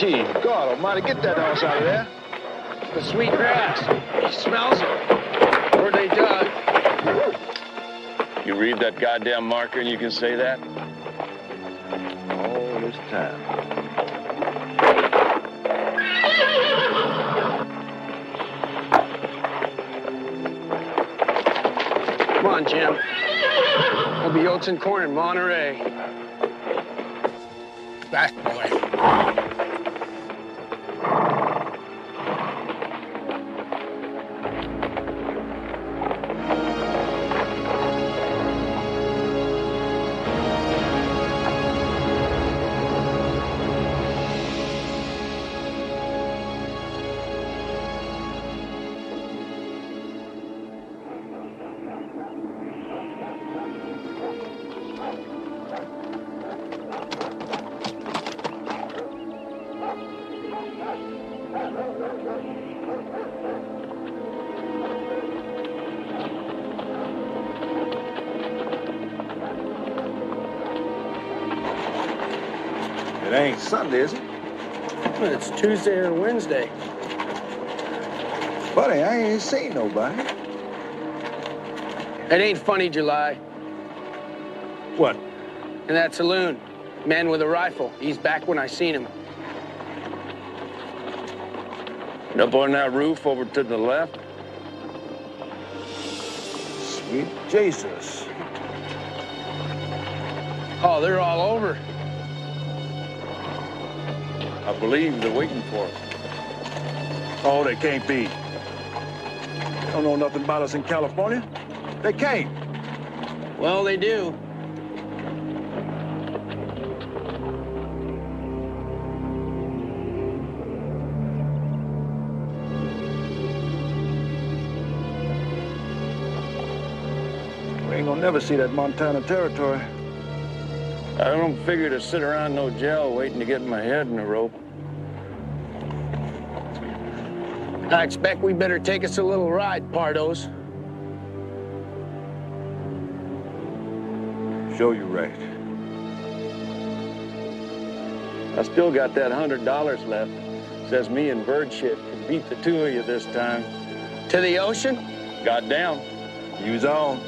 Gee, God almighty, get that horse out of there. The sweet grass. He smells it. Or they dug. You read that goddamn marker and you can say that? All this time. Come on, Jim. There'll be oats and corn in Monterey. Back, boy. It ain't Sunday, is it? Well, it's Tuesday or Wednesday. Buddy, I ain't seen nobody. It ain't funny, July. What? In that saloon, man with a rifle. He's back when I seen him. And up on that roof over to the left? Sweet Jesus. Oh, they're all over. I believe they're waiting for us. Oh, they can't be. They don't know nothing about us in California. They can't. Well, they do. We ain't gonna never see that Montana territory. I don't figure to sit around no jail waiting to get my head in a rope. I expect we better take us a little ride, Pardos. Show you right. I still got that $100 left. Says me and bird shit can beat the two of you this time. To the ocean? Got down. Use on.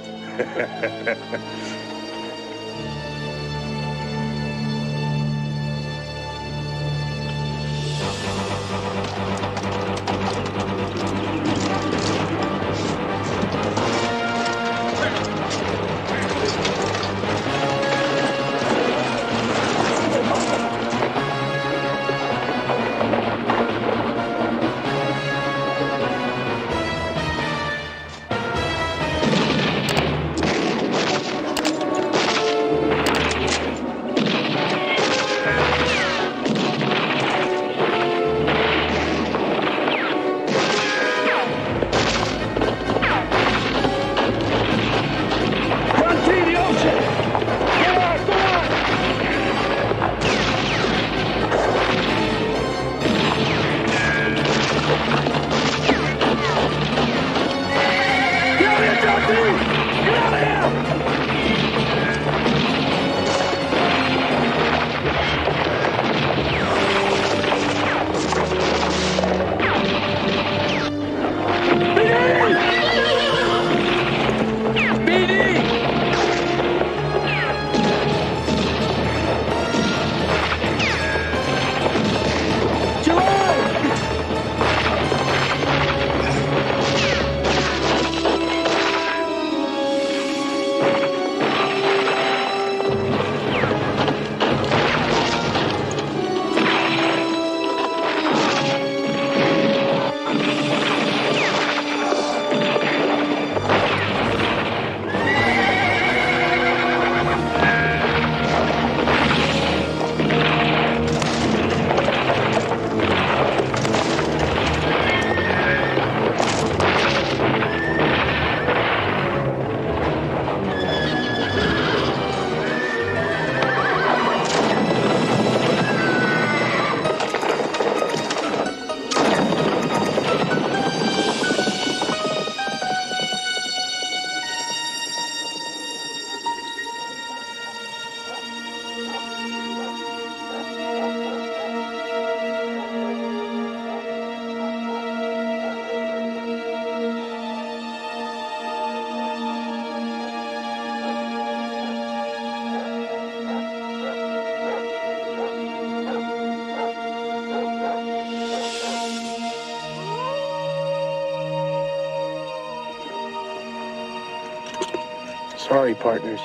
Sorry, partners.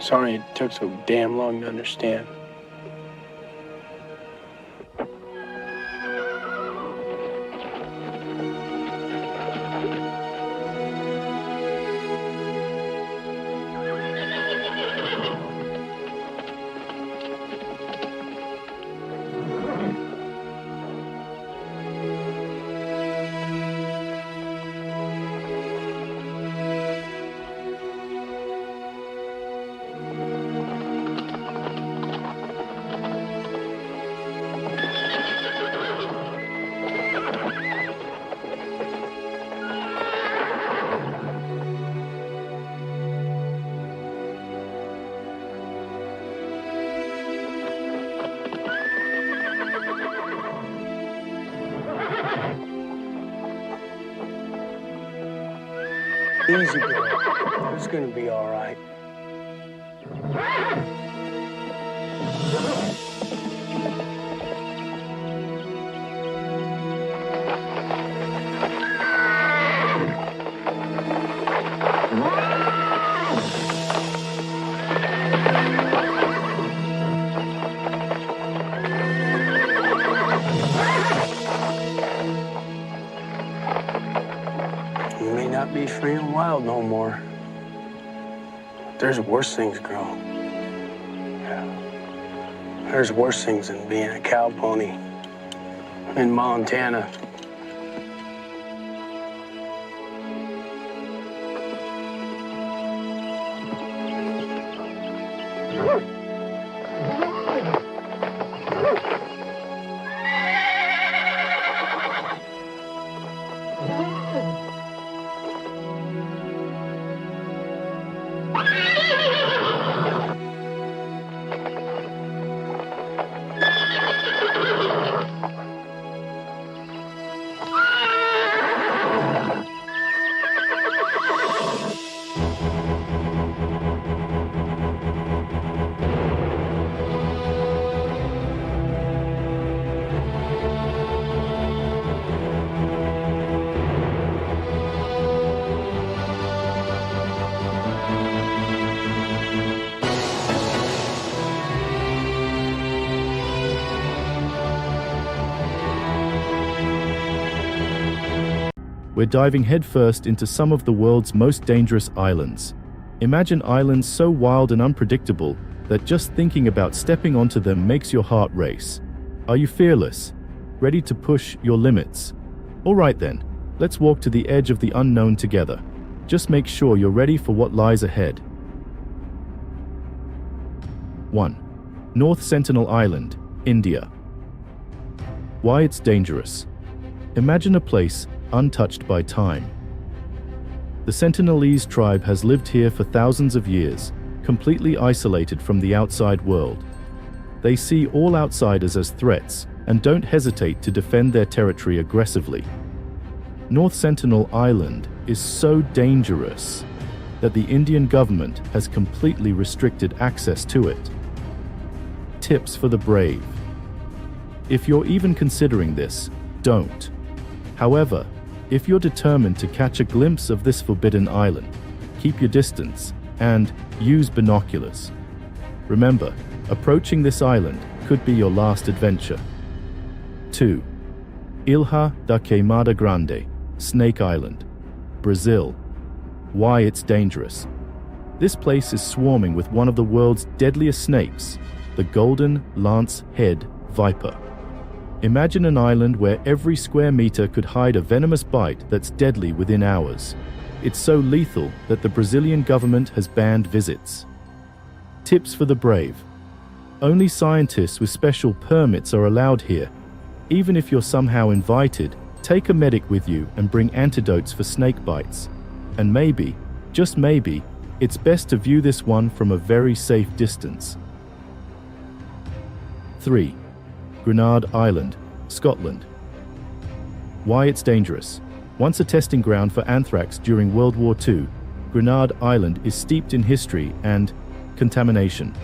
Sorry it took so damn long to understand. Easy, girl. It's gonna be all right. You may not be free and wild no more. There's worse things, girl. Yeah. There's worse things than being a cow pony in Montana. We're diving headfirst into some of the world's most dangerous islands. Imagine islands so wild and unpredictable that just thinking about stepping onto them makes your heart race. Are you fearless? Ready to push your limits? All right then, let's walk to the edge of the unknown together. Just make sure you're ready for what lies ahead. 1. North Sentinel Island, India. Why it's dangerous. Imagine a place untouched by time. The Sentinelese tribe has lived here for thousands of years, completely isolated from the outside world. They see all outsiders as threats and don't hesitate to defend their territory aggressively. North Sentinel Island is so dangerous that the Indian government has completely restricted access to it. Tips for the brave. If you're even considering this, don't. However, if you're determined to catch a glimpse of this forbidden island, keep your distance and use binoculars. Remember, approaching this island could be your last adventure. 2. Ilha da Queimada Grande, Snake Island, Brazil. Why it's dangerous. This place is swarming with one of the world's deadliest snakes, the golden lance-head viper. Imagine an island where every square meter could hide a venomous bite that's deadly within hours. It's so lethal that the Brazilian government has banned visits. Tips for the brave. Only scientists with special permits are allowed here. Even if you're somehow invited, take a medic with you and bring antidotes for snake bites. And maybe, just maybe, it's best to view this one from a very safe distance. 3. Grenade Island, Scotland. Why it's dangerous. Once a testing ground for anthrax during World War II, Grenade Island is steeped in history and contamination.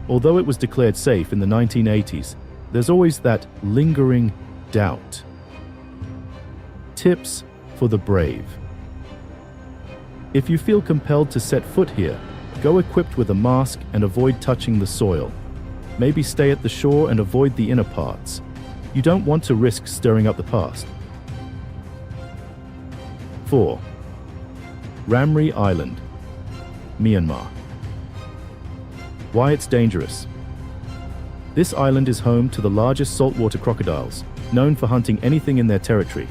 Although it was declared safe in the 1980s, there's always that lingering doubt. Tips for the brave. If you feel compelled to set foot here, go equipped with a mask and avoid touching the soil. Maybe stay at the shore and avoid the inner parts. You don't want to risk stirring up the past. 4. Ramri Island, Myanmar. Why it's dangerous. This island is home to the largest saltwater crocodiles, known for hunting anything in their territory.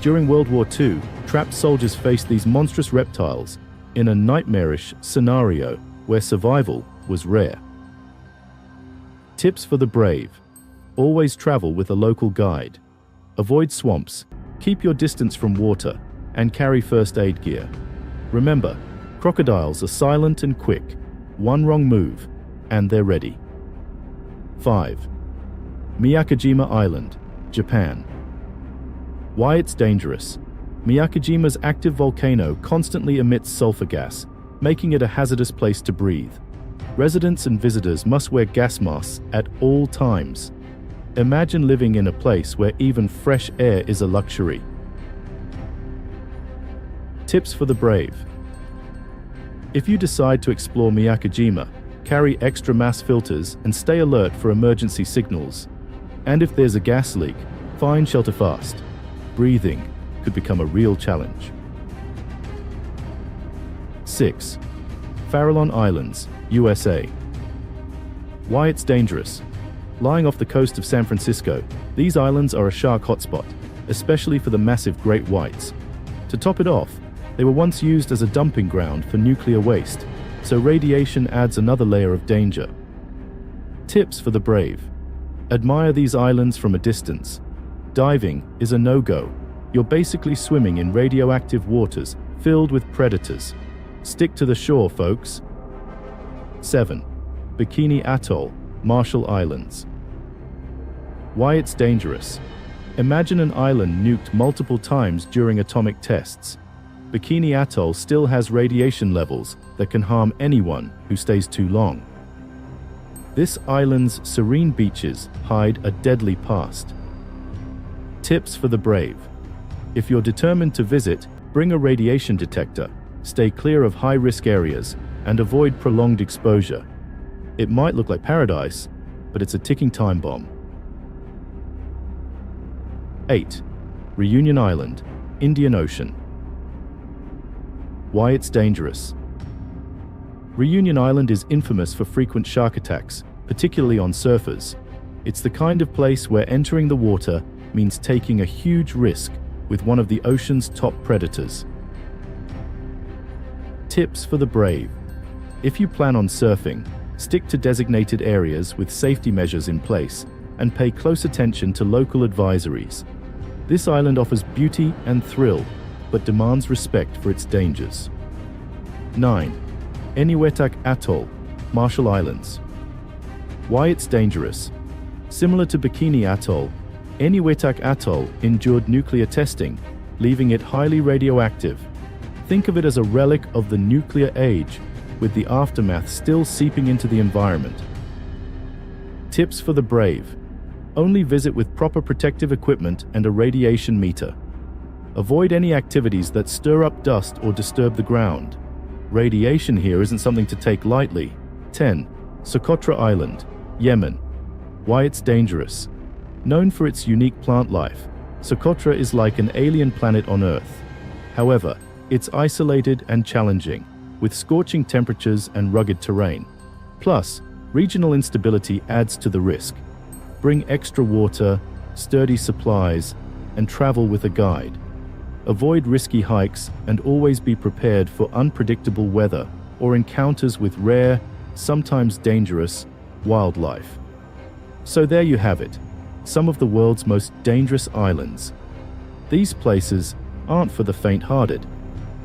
During World War II, trapped soldiers faced these monstrous reptiles in a nightmarish scenario where survival was rare. Tips for the brave. Always travel with a local guide. Avoid swamps, keep your distance from water, and carry first aid gear. Remember, crocodiles are silent and quick. One wrong move, and they're ready. 5. Miyakojima Island, Japan. Why it's dangerous. Miyakojima's active volcano constantly emits sulfur gas, making it a hazardous place to breathe. Residents and visitors must wear gas masks at all times. Imagine living in a place where even fresh air is a luxury. Tips for the brave. If you decide to explore Miyakojima, carry extra mass filters and stay alert for emergency signals. And if there's a gas leak, find shelter fast. Breathing could become a real challenge. 6. Farallon Islands, USA. Why it's dangerous. Lying off the coast of San Francisco, these islands are a shark hotspot, especially for the massive great whites. To top it off, they were once used as a dumping ground for nuclear waste, so radiation adds another layer of danger. Tips for the brave. Admire these islands from a distance. Diving is a no-go. You're basically swimming in radioactive waters filled with predators. Stick to the shore, folks. 7. Bikini Atoll, Marshall Islands. Why it's dangerous. Imagine an island nuked multiple times during atomic tests. Bikini Atoll still has radiation levels that can harm anyone who stays too long. This island's serene beaches hide a deadly past. Tips for the brave. If you're determined to visit, bring a radiation detector, stay clear of high-risk areas, and avoid prolonged exposure. It might look like paradise, but it's a ticking time bomb. 8. Reunion Island, Indian Ocean. Why it's dangerous. Reunion Island is infamous for frequent shark attacks, particularly on surfers. It's the kind of place where entering the water means taking a huge risk with one of the ocean's top predators. Tips for the brave. If you plan on surfing, stick to designated areas with safety measures in place and pay close attention to local advisories. This island offers beauty and thrill, but demands respect for its dangers. 9. Eniwetok Atoll, Marshall Islands. Why it's dangerous. Similar to Bikini Atoll, Eniwetok Atoll endured nuclear testing, leaving it highly radioactive. Think of it as a relic of the nuclear age, with the aftermath still seeping into the environment. Tips for the brave. Only visit with proper protective equipment and a radiation meter. Avoid any activities that stir up dust or disturb the ground. Radiation here isn't something to take lightly. 10. Socotra Island, Yemen. Why it's dangerous. Known for its unique plant life, Socotra is like an alien planet on Earth. However, it's isolated and challenging, with scorching temperatures and rugged terrain. Plus, regional instability adds to the risk. Bring extra water, sturdy supplies, and travel with a guide. Avoid risky hikes and always be prepared for unpredictable weather or encounters with rare, sometimes dangerous, wildlife. So there you have it, some of the world's most dangerous islands. These places aren't for the faint-hearted,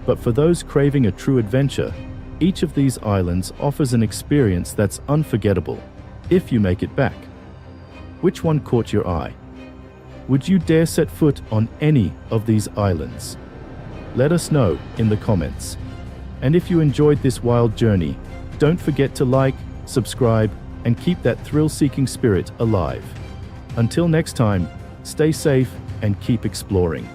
but for those craving a true adventure. Each of these islands offers an experience that's unforgettable, if you make it back. Which one caught your eye? Would you dare set foot on any of these islands? Let us know in the comments. And if you enjoyed this wild journey, don't forget to like, subscribe, and keep that thrill-seeking spirit alive. Until next time, stay safe and keep exploring.